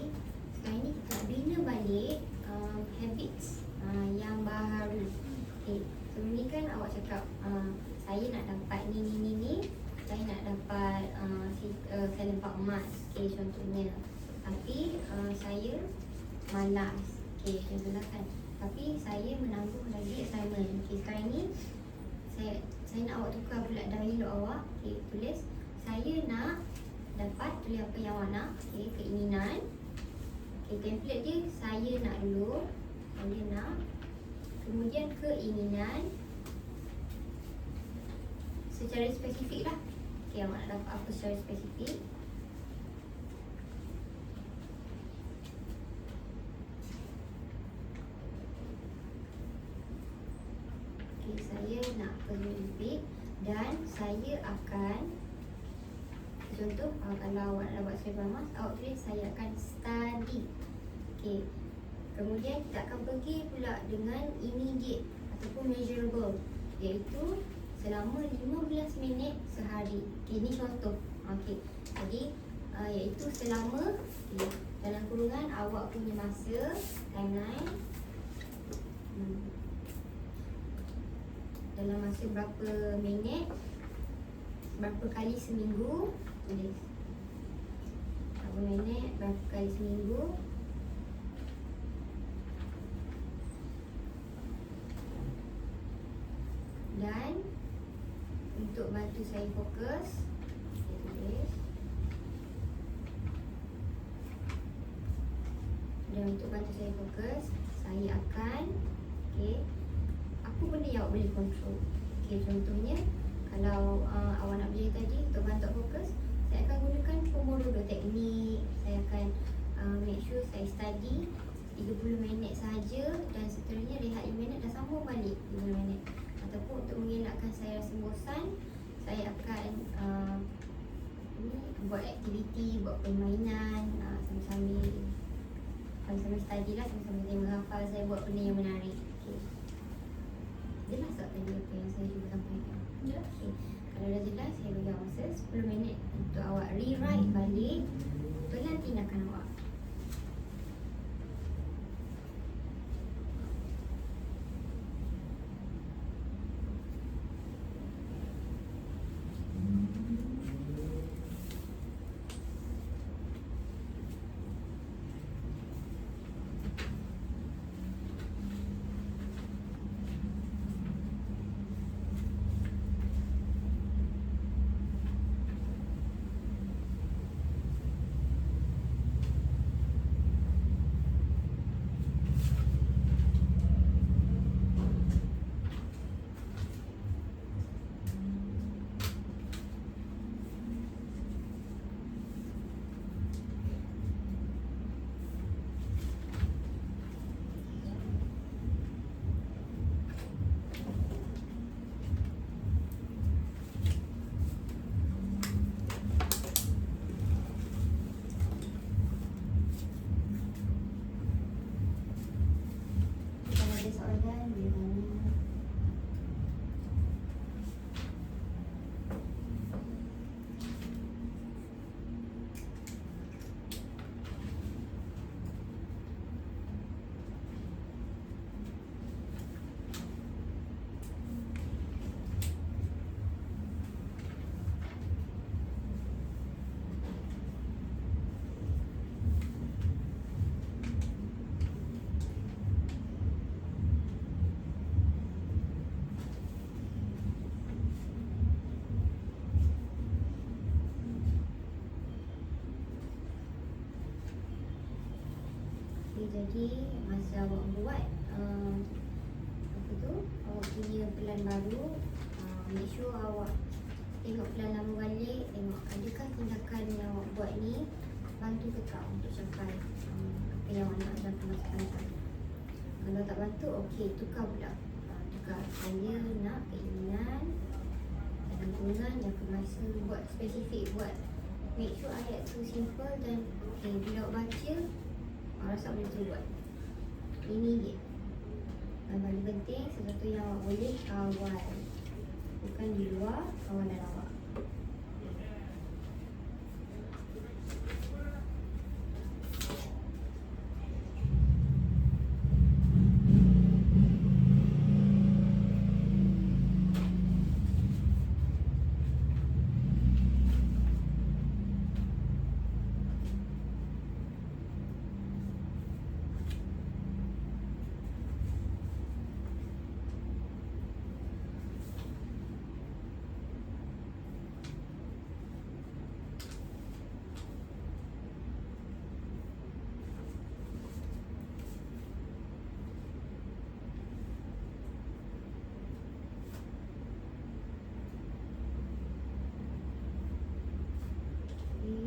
sekarang ni kita nak bina balik habits yang baru. Okay, sebelum ni kan awak cakap saya nak dapat ni, saya nak dapat saya nampak emas, okay, contohnya. Tapi saya malas, okay, contohnya kan. Tapi saya menanggung lagi assignment. Okay, sekarang ni saya nak awak tukar pula dialog awak. Okay, tulis saya nak dapat, tulis apa yang awak nak. Okay, keinginan. Okay, template dia saya nak dulu, saya nak. Kemudian keinginan secara spesifik lah. Okay, awak nak dapat apa secara spesifik. Okay, saya nak spesifik dan saya akan, contoh kalau awak nak dapat saya emas, awak tulis saya akan study. Okay, kemudian kita akan pergi pula dengan immediate ataupun measurable, iaitu selama 15 minit sehari. Okay, ini contoh. Okay, jadi iaitu selama, okay, dalam kurungan awak punya masa, timeline, dalam masa berapa minit, berapa kali seminggu, tulis berapa minit, berapa kali seminggu. Dan untuk bantu saya fokus, saya tulis. Dan untuk bantu saya fokus, saya akan, okay, apa benda yang awak boleh control. Okay, contohnya kalau awak nak belajar tadi, untuk bantu fokus, saya akan gunakan Pomodoro teknik. Saya akan make sure saya study 30 minit sahaja dan seterusnya rehat 5 minit dan sambung balik 30 minit. Ataupun untuk mengelakkan saya rasa bosan, saya akan buat aktiviti, buat permainan, sambil-sambil study lah, sambil-sambil saya menghafal, saya buat benda yang menarik. Okay. Jelas tak tadi apa yang saya cuba sampaikan? Ya. Okay. Kalau dah jelas, saya bagi masa 10 minit untuk awak rewrite balik pelan tindakan awak. jadi masa awak buat apa tu, awak punya plan baru, make sure awak tengok plan lama balik, tengok adakah tindakan yang awak buat ni bantu ke tak untuk capai apa yang awak nak dalam masa akan datang. Kalau tak bantu, okey, tukar pula. Tukar, saya nak keinginan dalam bulan yang masa buat spesifik, buat make sure ayat tu simple dan bila awak baca rasa boleh tu buat. Ini dia. Dan paling penting sesuatu yang awak boleh kawal, bukan di luar kawalan awak.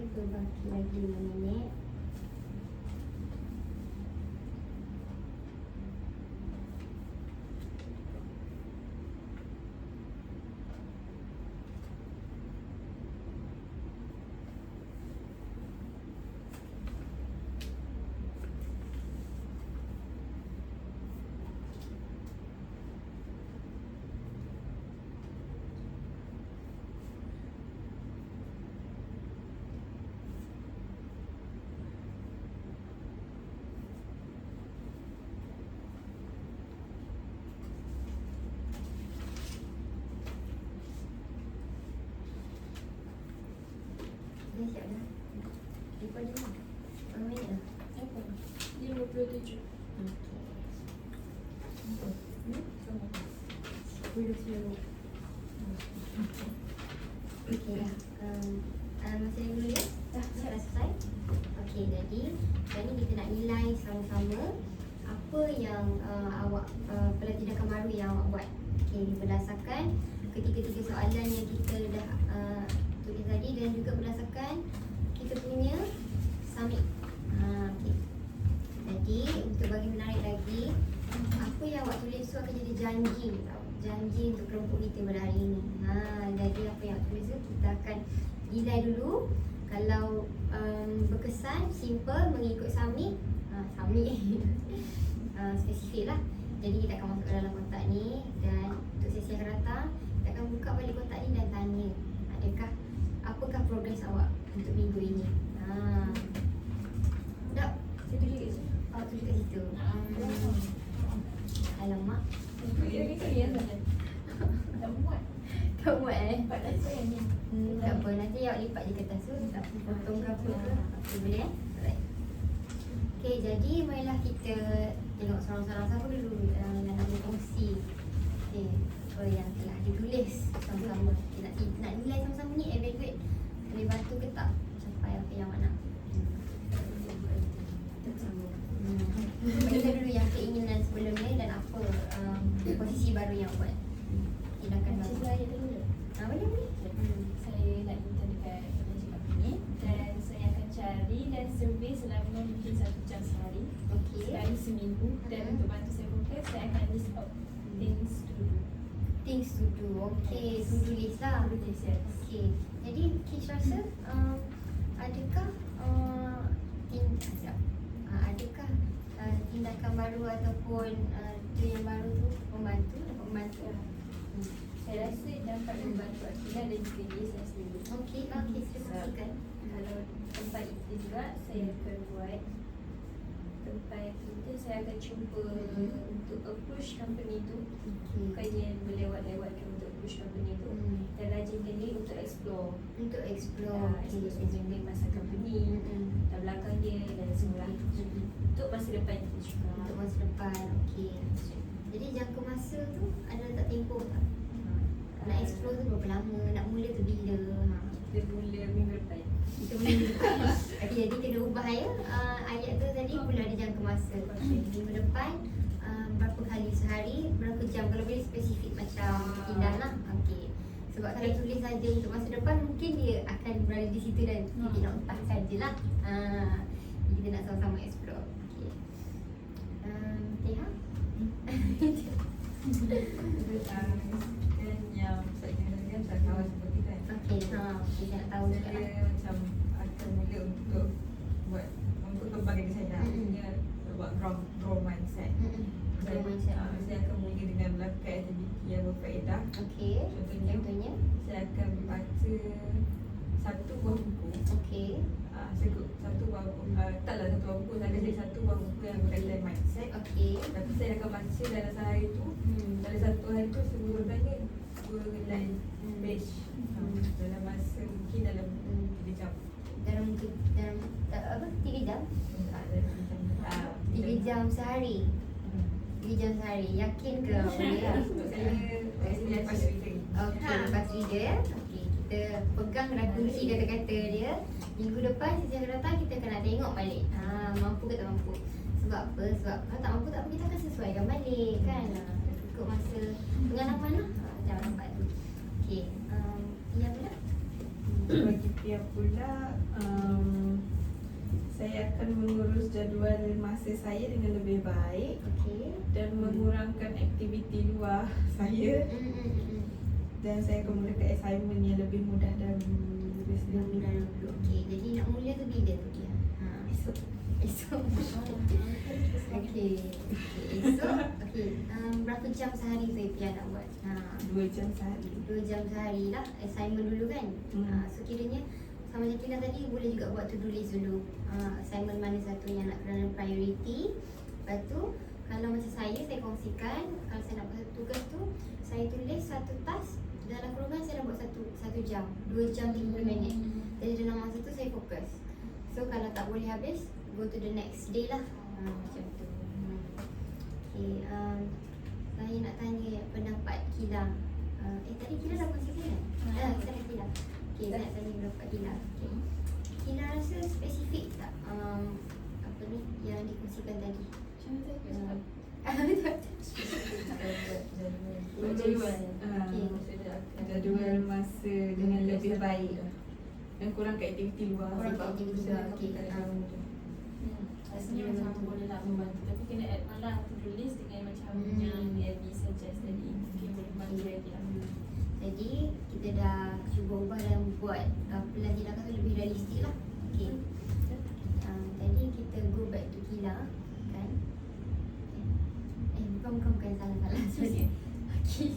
Berbaki lagi 5 minit. Dah siap dah. Lepas dia lah. Berapa minit dah? 57. Okey dah. Masa yang dulu ya? Dah selesai. Okey, jadi sekarang ni kita nak nilai sama-sama apa yang awak tindakan baru yang awak buat. Okey, berdasarkan ketiga-tiga soalan yang kita dah tulis tadi dan juga berdasarkan kita punya summit. Okey. Jadi untuk bagi menarik lagi, apa yang awak tulis tu akan jadi janji tau. Janji untuk kelompok kita pada hari ini. Jadi apa yang awak tulis tu kita akan nilai dulu. Kalau berkesan, simple, mengikut summit, spesifik lah. Jadi kita akan masuk ke dalam kotak ni dan untuk sesi yang akan datang kita akan buka balik kotak ni dan tanya apakah progres awak untuk minggu ini. Tak? Saya tulis kat situ. Tulis kat situ. Alamak. Ya, tak muat. Tak buat Empat dasar yang ni. Tak apa, nanti awak lipat je kertas tu. Tak potong ke apa ke. Okay, boleh Alright. Okay, jadi marilah kita tengok seorang-seorang siapa dulu yang nak berkongsi. Okay, apa yang telah ditulis sama-sama. Okay, nak nilai sama-sama ni, evaluate boleh bantu ke tak capai apa yang awak nak. Kita dulu yang keinginan sebelum ni dan apa posisi baru yang buat. Tindakan baru. Saya dulu. Boleh. Saya nak minta dekat penajib ini dan saya akan cari dan survey selama mungkin 1 jam sehari. Okey. Sekali seminggu dan untuk bantu saya fokus, saya akan list out things to do. Things to do. Okey, to do list lah. To do list, yes. Okey. Jadi Kish rasa adakah adakah tindakan baru ataupun tu yang baru tu membantu? Saya rasa dapat membantu Akila dan juga diri saya sendiri. Okey, silakan. Kalau tempat itu juga saya akan buat tempat kita, saya akan cuba untuk approach company tu. Bukannya berlewat-lewatkan untuk approach company tu. Dan rajinkan diri untuk explore. Untuk explore. Explore dia masa company, latar belakang dia dan semua. Untuk masa depan kita juga. Untuk masa depan. Okey. Jadi jangka masa tu ada tak tempoh tak? Nak explore tu berapa lama? Nak mula tu bila? Kita mula minggu depan. Kita boleh okay, jadi kena ubah ya. Ayat tu tadi pula ada jangka masa. Minggu depan berapa kali sehari, berapa jam, kalau boleh spesifik macam Indah lah. Okey. Sebab kalau tulis saja untuk masa depan mungkin dia akan berada di situ dan kita nak utahkan je lah. Kita nak sama-sama explore. Okey. Teha? Kan yang saya kena saya kawan seperti kan. Okey, kita nak tahu juga lah. Saya macam akan mula untuk buat untuk kembang diri saya. Maksudnya buat grow mindset. Grow mindset. Saya akan mula dengan melakukan aktiviti yang berfaedah. Okey. Contohnya? Saya akan membaca satu buah buku. Okey. Satu buah buku. Taklah satu buah buku, saya jadi satu buah buku yang berkaitan mindset. Okey. Tapi saya akan baca dalam sehari tu. Dalam satu hari tu sebenarnya 2 helai page. Dalam masa mungkin dalam 3 jam. Dalam apa? 3 jam? 3 3 jam sehari. 3 jam sehari. Yakin ke boleh lah? Saya lepas reading. Okey, lepas reader ya. Okey, kita pegang dah kunci kata-kata dia. Minggu depan sesi akan datang kita akan nak tengok balik. Mampu ke tak mampu. Sebab apa? Sebab kalau tak mampu tak apa, kita akan sesuaikan balik kan. Ikut masa pengalaman lah. Jangan nampak tu. Okey. Pia pula? Bagi Pia pula, saya akan mengurus jadual masa saya dengan lebih baik Okey. dan mengurangkan aktiviti luar saya, dan saya akan mulakan assignment yang lebih mudah dan lebih senang. Okey, jadi nak mula tu bila tu dia? Esok. Esok. Okey. Esok. Okey. Berapa jam sehari saya Pia nak buat? 2 jam sehari. 2 jam sehari lah. Assignment dulu kan. So kiranya sama macam Tina tadi boleh juga buat to-do list dulu. Assignment mana satu yang nak kena priority. Lepas tu kalau macam saya kongsikan, kalau saya nak buat satu tugas tu, saya tulis satu task dalam kurungan saya nak buat satu jam, 2 jam 30 minit. Jadi dalam masa tu saya fokus. So kalau tak boleh habis, go to the next day lah. Macam tu. Okay, saya nak tanya pendapat Kila. Tadi Kila dah kongsikan kan? Kita nak Kila. Okay, saya nak tanya pendapat Kila. Okay. Kila rasa spesifik tak apa ni yang dikongsikan tadi? Jadual masa dengan lebih baik dan kurangkan aktiviti luar. Kurangkan aktiviti luar. Okey. Rasanya macam boleh lah membantu. Tapi kena add malah to-do list dengan macam yang Abby suggest tadi. Mungkin boleh bantu lagi lah. Jadi kita dah cuba ubah dan buat plan tindakan tu lebih realistik lah. Okay. Tadi kita go back to Kila kan. Bukan salah. Sorry. Okay.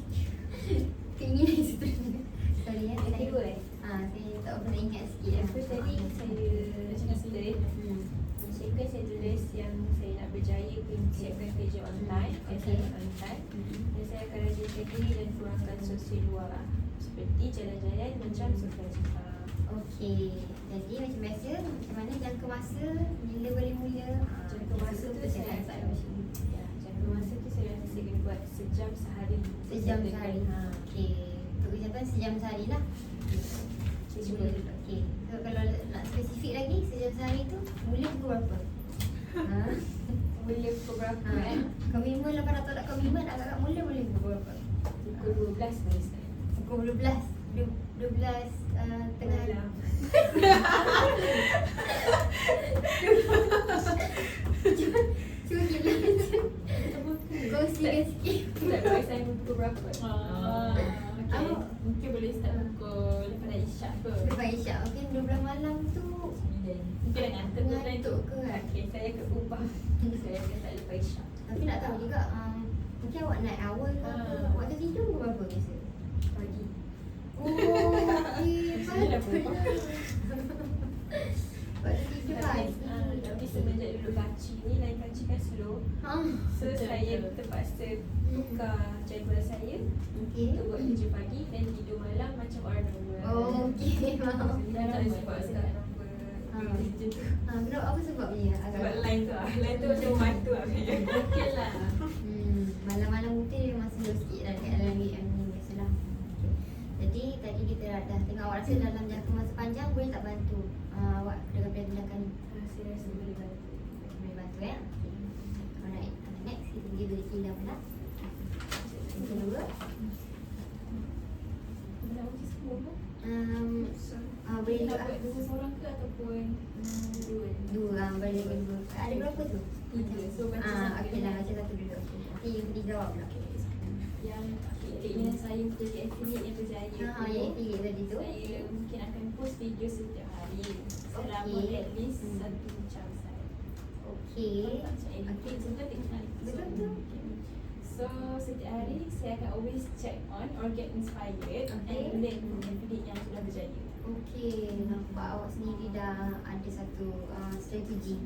Keinginan seterusnya. Sorry ya. Yang kedua saya tak pernah ingat sikit. Yang first tadi saya listed. Second saya tulis yang saya nak berjaya siapkan kerja on time, assignment on time. Dan saya akan rajinkan diri dan kurangkan sosial luar seperti jalan-jalan macam suka-suka. Okey. Jadi macam biasa, macam mana jangka masa, bila boleh mula? Jangka masa tu saya jangka masa tu saya rasa saya kena buat sejam sehari. Sejam sehari. Okey. Untuk kesihatan sejam sehari lah. Cuba. Okey. So kalau nak spesifik lagi, sejam sehari tu mula pukul berapa? Mula pukul berapa kan? Komitmen lepas nak tak komitmen, agak-agak mula boleh pukul berapa? Pukul 12 baru start. Pukul 12 tengah hari. Cuba gila. Kongsikan sikit. Tak tahu assignment pukul berapa. Okay. Mungkin boleh start pukul lepas dah isyak ke. Lepas isyak, mungkin 12 malam tu Mungkin dah ngantuk ke plan tu. ngantuk ke kan? Okay, saya akan ubah. Saya akan tak lepas isyak. Tapi nak tahu juga, mungkin awak night hour ke apa? Waktu tidur pukul berapa biasa? Pagi. Oh, okey. Maksudnya dah berubah. Waktu tidur pagi. Tapi semenjak dulu kaci ni, lain kaci kan slow. So Betul, saya betul. terpaksa tukar jadual saya Okey. untuk buat kerja pagi dan tidur malam macam orang normal. Oh, okey. Faham. Dah tak ada sebab saya tak nampak kerja tu. Kenapa apa sebabnya? Sebab line tu lah. Line tu macam matu lah. Okey lah. Malam-malam mungkin dia memang slow sikit lah dekat dalam weekend ni biasalah. Okay. Jadi tadi kita dah tengok awak rasa dalam jangka masa panjang boleh tak bantu awak dengan tindakan ni? Saya rasa boleh bantu. Boleh bantu ya. Alright, next kita pergi beli kilau pula. Yang kedua, Nak uji semua ke? boleh Nak juga buat dua seorang ke ataupun dua? dua, boleh dua. Ada berapa tu? Tiga. So baca satu Okey lah, baca satu dulu. Okay. Nanti yang ketiga jawab pula. Yang akhirnya saya jadi affiliate yang berjaya Yang ketiga tadi tu. saya mungkin akan post video setiap hari selama Okey. at least 1 jam saya. Okey. Macam editing semua tengok. Betul tu. So setiap hari saya akan always check on or get inspired Okay. and learn from affiliate yang sudah berjaya. Okey, nampak awak sendiri dah ada satu strategi.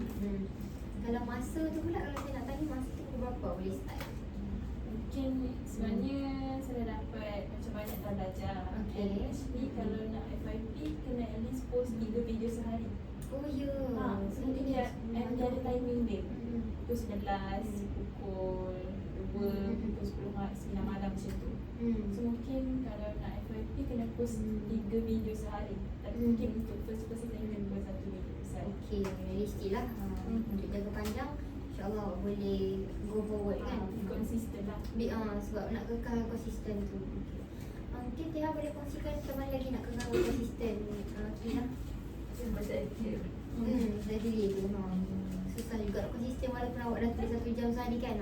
Kalau masa tu pula, kalau saya nak tanya masa tu pukul berapa boleh start? Mungkin sebenarnya saya dah dapat macam banyak dah belajar. Okay. And actually kalau nak FYP kena at least post 3 video sehari. Oh ya. So mungkin dia ada timing dia. Pukul 19, pukul 2, pukul 9 malam macam tu. So mungkin kalau nak FYP kena post 3 video sehari. Tapi mungkin untuk first saya kena buat 1 video sehari. Okey, realistik lah. Untuk jangka panjang, insyaAllah awak boleh go forward kan. Konsisten lah. Sebab nak kekal konsisten tu. Okay. Mungkin Tiha boleh kongsikan macam mana lagi nak kekal konsisten. Tiha. Baca aktif. Dah delay tu. Susah juga nak konsisten walaupun awak dah tulis 1 jam sehari kan.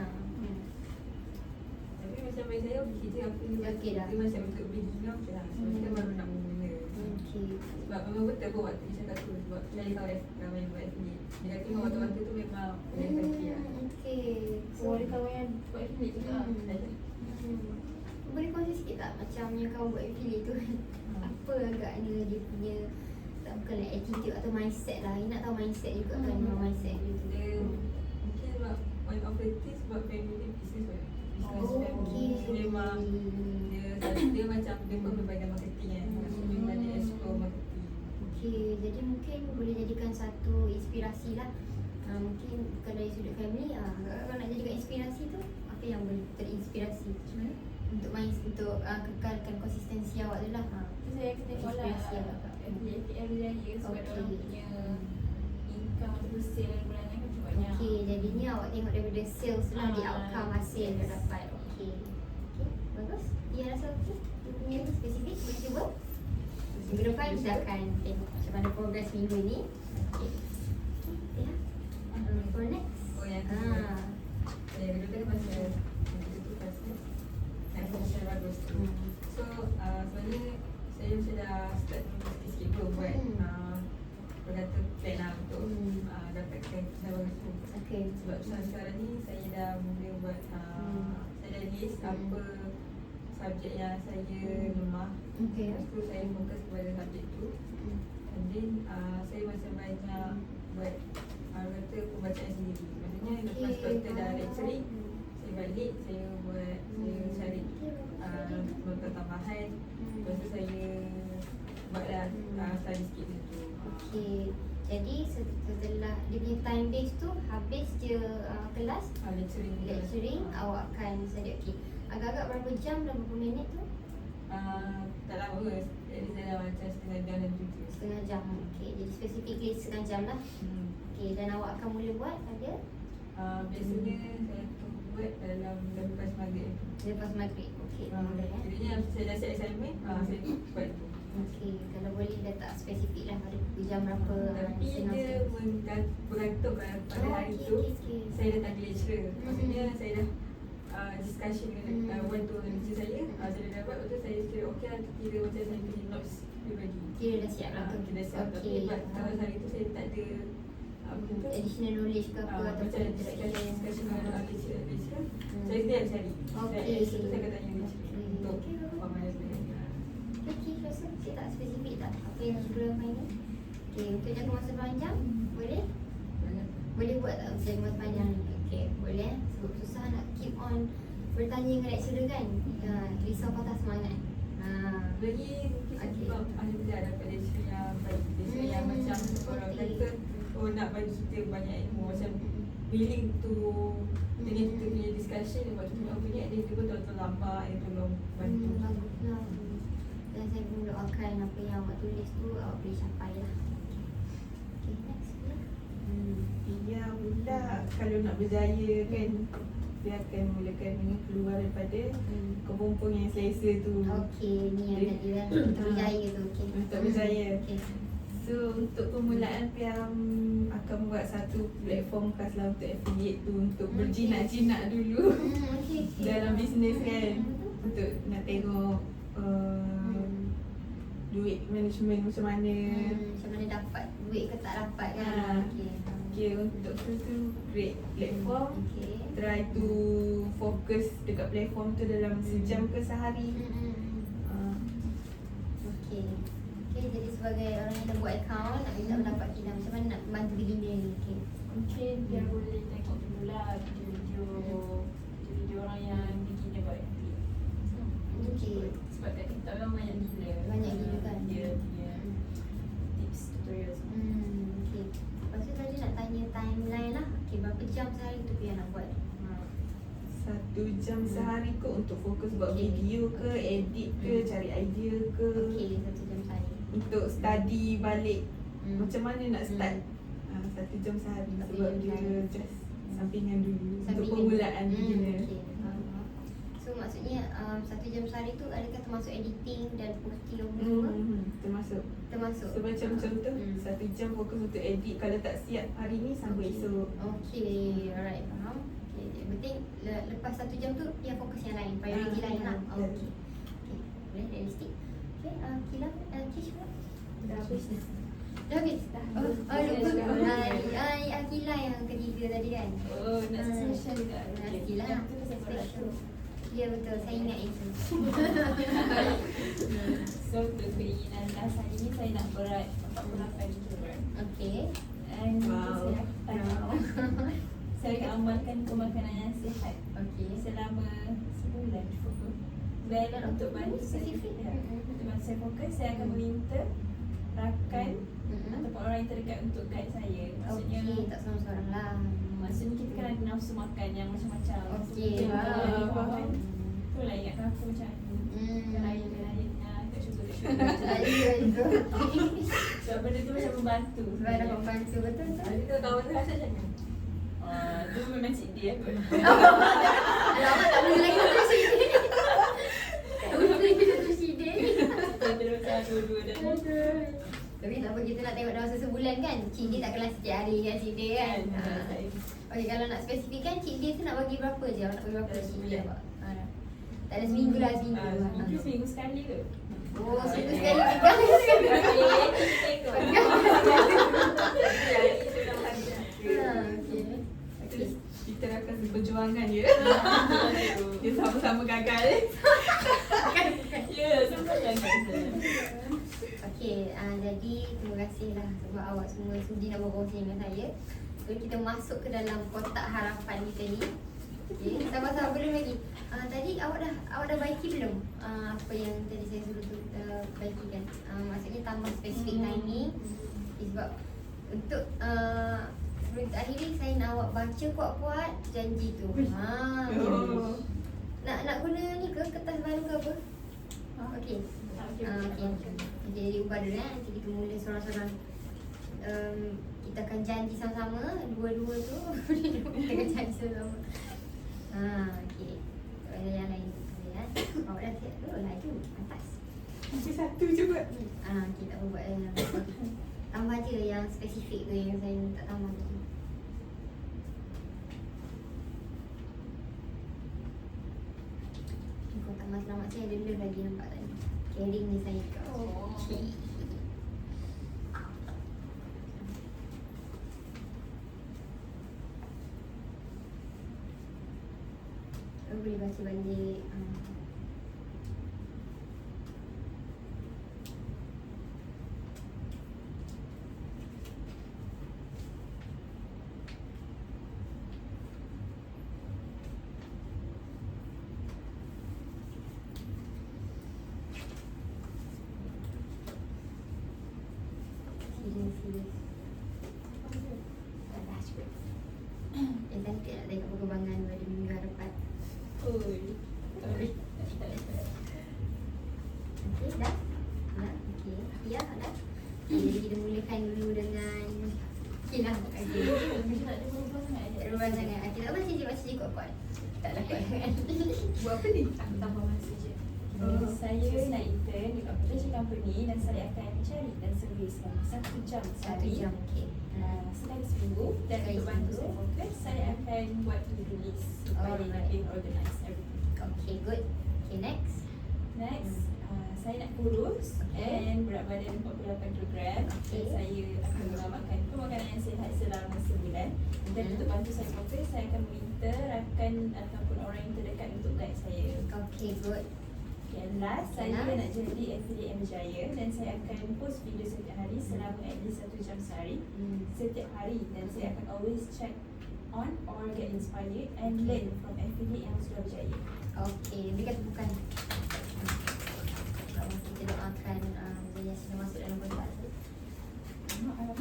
Tapi macam bagi saya okey je apa ni. Okey dah. Dia macam untuk beginner okey lah. Sebab kita baru nak mula. Okey. Sebab memang betul pun waktu dia cakap tu. Sebab saya tahu ramai buat affiliate. Dia kata memang waktu-waktu tu memang boleh happy lah. Okey. So ada kawan yang buat affiliate juga. Boleh kongsi sikit tak macam yang kau buat affiliate tu kan? Apa agaknya dia punya, tak bukanlah attitude atau mindset lah. You nak tahu mindset juga kan, mindset dia tu. Dia mungkin sebab one of the things sebab family business kan. Business family. So memang dia macam dia pun berbagai marketing kan. So memang dia explore marketing. Okey, jadi mungkin boleh jadikan satu inspirasi lah. Mungkin bukan dari sudut family, kalau nak jadikan inspirasi tu, apa yang boleh terinspirasi untuk untuk kekalkan konsistensi awak tu lah. Saya akan tengok lah Inspirasi awak. affiliate yang berjaya sebab Okey. orang punya income atau sale bulanan kan banyak. Okey, jadinya awak tengok daripada sales lah di Ah, outcome hasil yang dapat. Okey. Okey, bagus. Dia rasa okey. Dia punya ni spesifik, boleh cuba. Minggu depan kita akan tengok macam mana progress minggu ni. Okey. Ya. For next. Oh yang tu. Saya dulu kan masa itu pasal saya bagus tu. So sebenarnya saya macam dah start sikit-sikit pun buat berkata plan lah untuk dapatkan saya bagus tu. Okey. Sebab sekarang ni saya dah mula buat saya dah list apa subjek yang saya lemah. Okey. Lepas tu saya fokus kepada subjek tu. And then saya macam banyak buat kata pembacaan sendiri. Maksudnya lepas doktor dah lecturing, saya balik, saya buat, saya cari nota tambahan. Lepas tu saya buatlah study sikit macam tu. Okey. Jadi setelah dia punya time base tu habis je kelas lecturing, awak akan study. Okey. Agak-agak berapa jam dan berapa minit tu? Tak lama ke, at least dalam macam setengah jam dan 7. Setengah jam. Okey. Jadi specifically setengah jam lah. Okey, dan awak akan mula buat pada Biasanya saya akan buat dalam lepas maghrib. lepas maghrib. Okey, boleh Jadinya saya dah set assignment, saya buat tu. Okey, kalau boleh letak spesifik lah pada jam berapa. Tapi dia bergantung pada hari okey, tu okey. saya dah tanya lecturer. Maksudnya saya dah discussion dengan one to lecturer saya. Saya dah dapat, betul saya kira okey lah, kira macam saya punya notes dia bagi. Kira dah siap lah tu. Kita dah siap. Tapi Okey. kalau hari tu saya tak ada Additional knowledge ke apa macam ataupun discussion dengan lecturer. Hmm. Saya sendiri yang cari. Okey. Saya akan tanya lecturer untuk Okey, bagus. pemahaman saya. Okey, rasa saya tak spesifik tak apa yang lecturer main ni. Okey, untuk jangka masa panjang boleh? Boleh buat tak untuk jangka masa panjang ni? Okey, boleh. Sebab susah nak keep on bertanya dengan lecturer kan. Risau patah semangat. Lagi mungkin Okey. sebab ada tidak dapat lecturer yang baik. Lecturer yang macam orang Okey. kata nak bagi kita banyak ilmu, macam willing to dengan kita punya discussion, lepas tu punya opinion dia betul-betul lambat, dia tolong bantu. Bagus lah. Dan saya pun doakan apa yang awak tulis tu awak boleh capai lah. Okay, next Pia. Pia pula kalau nak berjaya kan, dia akan mulakan dengan keluar daripada kepompong yang selesa tu. Okay, ni yang tadi kan untuk berjaya tu. Okay. Untuk berjaya. Okay. So untuk permulaan Pia akan buat satu platform khas lah untuk affiliate tu, untuk berjinak-jinak dulu Okay. dalam bisnes kan, untuk nak tengok duit management macam mana. Macam mana dapat duit ke tak dapat kan. Ha. Okay. Okay, untuk tu great platform. Okay. Try to fokus dekat platform tu dalam sejam ke sehari. Okay. Okay, jadi sebagai orang yang dah buat account, nak minta pendapat kita macam mana nak bantu beginner ni. Okay. Mungkin dia boleh tengok dulu lah video-video orang yang beginner buat FB. Okay. Sebab kat TikTok kan banyak gila. Banyak gila kan? Dia punya tips, tutorial semua. Okay. Lepas tu tadi nak tanya timeline lah. Okay, berapa jam sehari tu Pia nak buat? 1 jam sehari kot untuk fokus buat Okay. video ke, edit ke, cari idea ke. Okay, 1 jam sehari. Untuk study balik macam mana nak start. Hmm. 1 jam sehari 1 sebab jam dia sehari. just sampingan dulu untuk Sampingan. permulaan beginner. Okay. So maksudnya 1 jam sehari tu adakah termasuk editing dan posting apa semua? Termasuk. Termasuk. So macam contoh 1 jam fokus untuk edit, kalau tak siap hari ni sambung esok. Okay, alright, faham. Okay, yang penting lepas 1 jam tu dia fokus yang lain, priority lain lah. betul. Okay. Okay, boleh realistik. Okay, Kila, Kish pula? Dah habis dah. Dah habis? Dah. Lupa. Akila yang ketiga tadi kan? Oh, nak special juga. Akila. Yang tu pasal Special. Ya betul, saya ingat itu. So untuk keinginan last hari ni saya nak berat 48 kg. Okay. And Wow. saya akan amalkan pemakanan yang sihat Okay. selama sebulan cukup. Dan untuk bantu saya, Spesifik. untuk bantu saya fokus, saya akan meminta rakan ataupun orang yang terdekat untuk guide saya. Maksudnya Okay, tak seorang-seorang lah. maksudnya kita kan ada nafsu makan yang macam-macam. Okey, So, kita faham, lagi faham. makan. Tu lah ingatkan aku macam lain tak syukur Itu. sebab benda tu macam membantu. Sebab dapat bantu betul tak? Jadi tu kawan saya macam mana? Tu memang cik dia aku. Alamak tak boleh lagi satu sini. Tak boleh lagi satu sini. Kita terus dua-dua dan Tapi tak apa, kita nak tengok dalam sebulan kan. Cik dia tak kelas setiap hari kan cik dia kan. Okay, kalau nak spesifikkan cik dia tu nak bagi berapa je? Nak bagi berapa Dalam cik dia sebulan. dapat? Tak ada seminggu lah, seminggu. mungkin seminggu sekali ke? Oh, seminggu sekali pegang. Terus kita akan perjuangan dia. Dia sama-sama gagal. Ya, semua jangan. Okey, jadi terima kasihlah sebab awak semua sudi nak berkongsi dengan saya. So kita masuk ke dalam kotak harapan kita ni. Okey, sabar-sabar belum lagi. Tadi awak dah baiki belum? Apa yang tadi saya suruh tu baikikan. Maksudnya tambah spesifik timing. Sebab untuk sebelum kita akhiri saya nak awak baca kuat-kuat janji tu. Oh. Nak guna ni ke kertas baru ke apa? Okey. Okay. Jadi ubah dulu nanti kita mula seorang-seorang. Kita akan janji sama-sama. Dua-dua tu kita akan janji sama-sama. Okay. Ada yang lain ya. Awak dah siap tu lah tu atas. Masih satu je buat. Kita buat yang tambah je yang spesifik tu yang saya minta tambah tu. Kotak mas selamat saya ada love lagi nampak tadi. Caring ni saya. Okay. Boleh baca balik. Serius. Dah cukup. Yang cantik nak tengok perkembangan pada minggu harapan. Oi. Tak boleh. Okay, dah. mulakan dulu dengan okay lah. Okay. Tak ada berubah sangat. Tak berubah sangat. Okay, tak apa cik kuat-kuat. Tak lah kuat sangat. Buat apa ni? Aku tambah masa je. Saya nak intern di application company dan saya akan cari dan servis selama 1 jam 1 sehari. jam, okay. Sekali seminggu dan Sekali untuk bantu seminggu. saya fokus, saya akan buat to-do list supaya Alright. lebih organize everything. Okay, good. Okay, next. Next, saya nak kurus Okay. and berat badan 48 kg. Okay. Dan saya akan mengamalkan pemakanan yang sihat selama sebulan. Dan untuk bantu saya fokus, saya akan minta rakan ataupun orang yang terdekat untuk guide saya. Okay, good. Okay, and last, Okay, saya last. nak jadi affiliate yang berjaya dan saya akan post video setiap hari selama at least 1 jam sehari. Setiap hari, dan saya akan always check on or get inspired and learn from affiliate yang sudah berjaya. Okay, berikan tepukan. Kita doakan Zaya sudah masuk dalam kotak tu.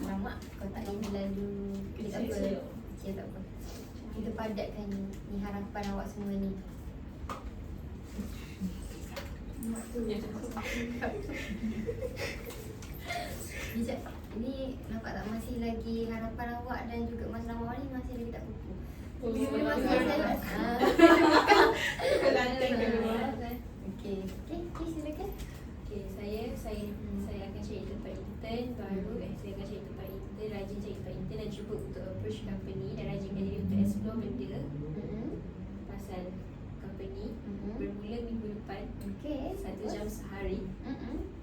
Alamak, kotak ini lalu kita tak apa. Kecil. Kecil tak apa. Kita padatkan ni harapan awak semua ni. Bijak. Ini nampak tak masih lagi harapan awak dan juga masa awak ni masih lagi tak kukuh. Masih saya. Kelantan keluar. Okey, silakan. Okay, saya akan cari tempat intern baru. Saya akan cari tempat intern, rajin cari tempat intern dan cuba untuk approach company dan rajinkan diri untuk explore benda pasal company. Bermula minggu depan Okey. 1 jam sehari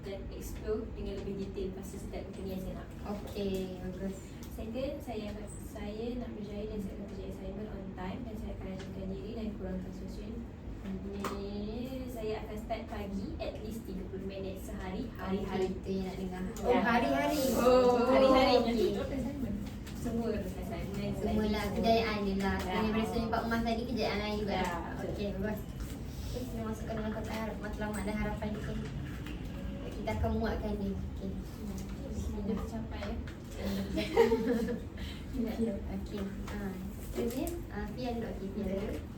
dan explore dengan lebih detail pasal setiap company yang saya nak. Okey, bagus. Second, saya nak berjaya dan saya akan kerja assignment on time dan saya akan rajinkan diri dan kurangkan sosial. Saya akan start pagi at least 30 minit sehari, hari-hari. Itu yang nak dengar. Ya. Oh, hari-hari. Oh. Hari-hari. Okey. Semua assignment. Semualah kejayaan dia lah. Ya. Daripada Suri Pak Emas tadi kejayaan lain juga. Ya, betul. Okey, bagus. Okay, kita masukkan dalam kotak matlamat dan harapan kita. Kita akan muatkan dia. Okey. Sudah tercapai ya. Okey. Kemudian, Fia dulu. Okey, Fia dulu.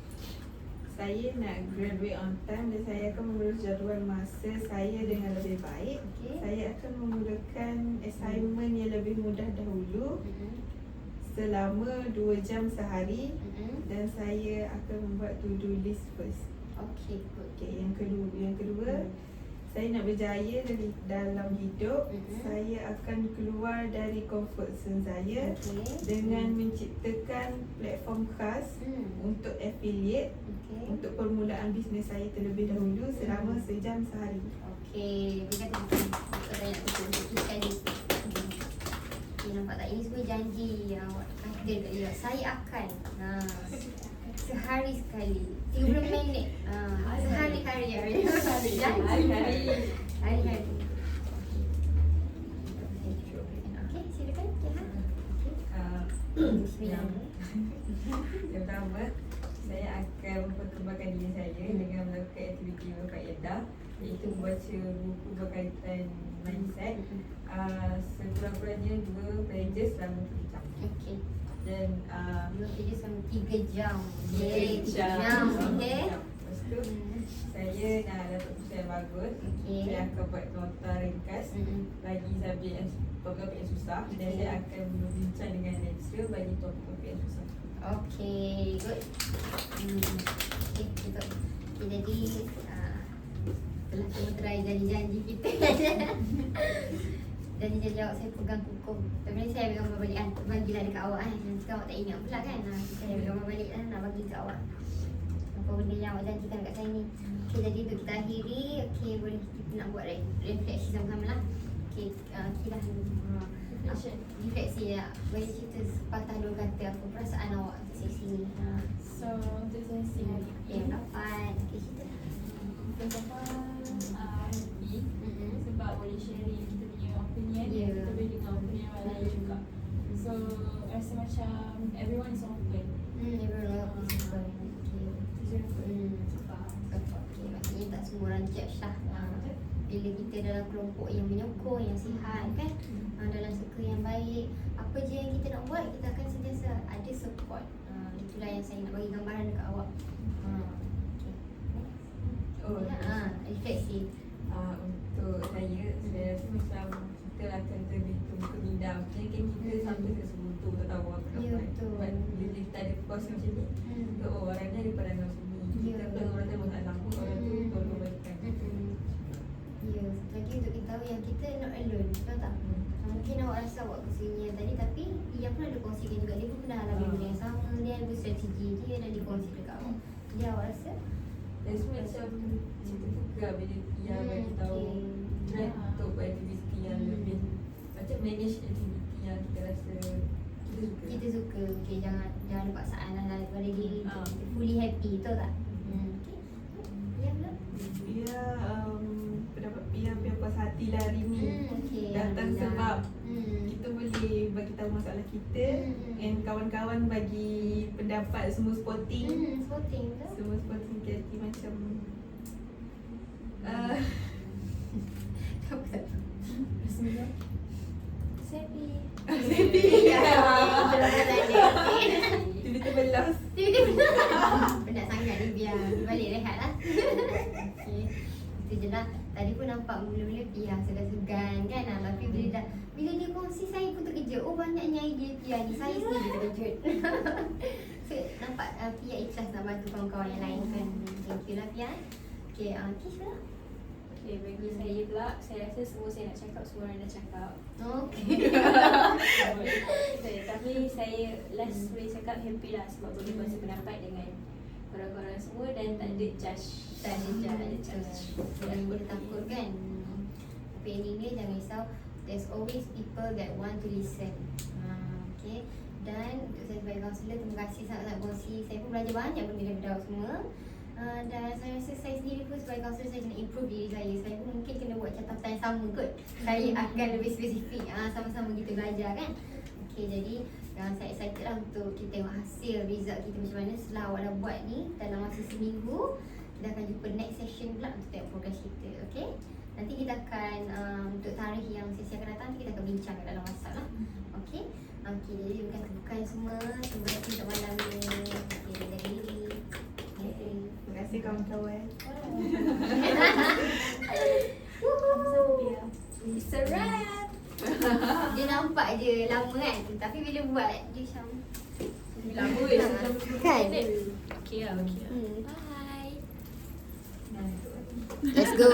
Saya nak graduate on time dan saya akan mengurus jadual masa saya dengan lebih baik. Okey. Saya akan memulakan assignment yang lebih mudah dahulu selama 2 jam sehari dan saya akan membuat to-do list first. Okey, good. Okay, yang kedua, saya nak berjaya dalam hidup. Saya akan keluar dari comfort zone saya Okey. dengan menciptakan platform khas untuk affiliate Okey. untuk permulaan bisnes saya terlebih dahulu selama sejam sehari. Okey, berikan tepukan. Saya nak tutup untuk kita sekali. Okay, nampak tak? Ini semua janji yang awak kata dekat dia. Saya akan sehari sekali 30 minit sehari-hari. Janji. Hari-hari. Hari-hari. Okey, silakan. Bismillah. Yang pertama, saya akan memperkembangkan diri saya dengan melakukan aktiviti berfaedah, iaitu membaca buku berkaitan mindset sekurang-kurangnya 2 pages selama 3 jam. Okey. Dan 2 pages selama 3 jam. 3 jam. Okey. Lepas tu, saya nak dapat pusat yang bagus. Okey. Saya akan buat nota ringkas bagi subjek yang topik yang susah, dan Okey. saya akan berbincang dengan lecturer bagi topik-topik yang susah. Okay, good. Okay, betul. Okay, jadi telah semua try janji-janji kita. Janji-janji awak saya pegang kukuh. Tapi saya ambil gambar balik kan. Bagilah dekat awak kan. Nanti kan awak tak ingat pula kan. Saya ambil gambar balik kan. Nak bagi dekat awak. Apa benda yang awak janjikan dekat saya ni. Okay, jadi untuk kita akhiri. Okay, boleh kita nak buat refleksi sama-sama lah. Okay, kira refleksi ya. Boleh cerita sepatah 2 kata apa perasaan awak sesi ni. So, untuk sesi hari Yang ini, dapat. Okay, cerita. pertama happy sebab boleh sharing kita punya opinion Ya. dan kita boleh dengar opinion orang lain juga. So, rasa macam everyone is open. Everyone welcome. Okay. Sebab Okay, maksudnya tak semua orang judge lah. Bila kita dalam kelompok yang menyokong, yang sihat kan, dalam circle yang baik, apa je yang kita nak buat, kita akan sentiasa ada support. Itulah yang saya nak bagi gambaran dekat awak. Okay. Oh, Refleksi. untuk saya rasa macam kita kita akan lebih berminda. Macam kan kita sampai ke sebuntu tak tahu apa nak Ya, buat. betul. But bila kita ada post macam ni, kita orang ni ada peranan sini. Ya. Kita tahu orang tu masalah pun orang tu tolong baikkan. Ya, satu lagi untuk kita tahu yang kita not alone, betul tak? Mungkin awak rasa awak kesunyian tadi, tapi dia pun ada kongsikan juga. Dia pun pernah alami benda yang sama, dia ada strategi dia dan dia kongsi dekat awak. Jadi awak rasa Dan semua macam cerita juga bila dia bagi tahu try untuk buat aktiviti yang lebih macam manage aktiviti yang kita rasa kita suka. kita suka. Okay, jangan ada paksaan lah daripada diri Ah. kita fully happy, betul tak? Okay. Ya, betul? Pia pendapat Pia puas hati lah hari ni. Okay, Datang sebab Hmm. kita boleh bagi tahu masalah kita and kawan-kawan bagi pendapat semua sporting. Sporting tu. Semua sporting KT macam Apa tak? Bismillah. Sepi. Ya, itulah masalah dia. Okay. tiba-tiba lost. Tiba-tiba penat sangat dia, biar balik rehat lah. Okay. Itu je lah. Tadi pun nampak mula-mula Pia segan-segan kan, tapi bila dia kongsi saya pun terkejut. Oh, banyaknya idea Pia ni, saya sendiri terkejut. So nampak Pia ikhlas nak bantu kawan-kawan yang lain kan. Thank you lah Pia. Okay, Kish lah. Okay, bagi saya pula, saya rasa semua saya nak cakap, semua orang dah cakap. Okay. Tapi saya last boleh cakap happy lah sebab boleh kongsi pendapat dengan korang-korang semua dan tak ada judge. Tak ada judge. Jangan boleh takut kan. Tapi anyway, jangan risau. There's always people that want to listen. Okay. Dan untuk saya sebagai kaunselor, terima kasih sangat-sangat kongsi. Saya pun belajar banyak benda daripada awak semua. Dan saya rasa saya sendiri pun sebagai kaunselor, saya kena improve diri saya. Saya pun mungkin kena buat catatan yang sama kot. Saya akan lebih spesifik. Sama-sama kita belajar kan. Okay, jadi saya excited lah untuk kita tengok hasil result kita macam mana setelah awak dah buat ni dalam masa seminggu. Kita akan jumpa next session pula untuk tengok progress kita. Okay. Nanti kita akan untuk tarikh yang sesi akan datang, kita akan bincang kat dalam WhatsApp lah. Okay. Okay, jadi bukan semua. Terima kasih untuk malam ni. Okay, jaga diri. Okay. Terima kasih kawan-kawan. Sama-sama Pia. It's a wrap. Dia nampak je lama kan, tapi bila buat dia macam Lama weh, kan? Okay lah, okay lah. Hmm. Bye. Nah, Let's go.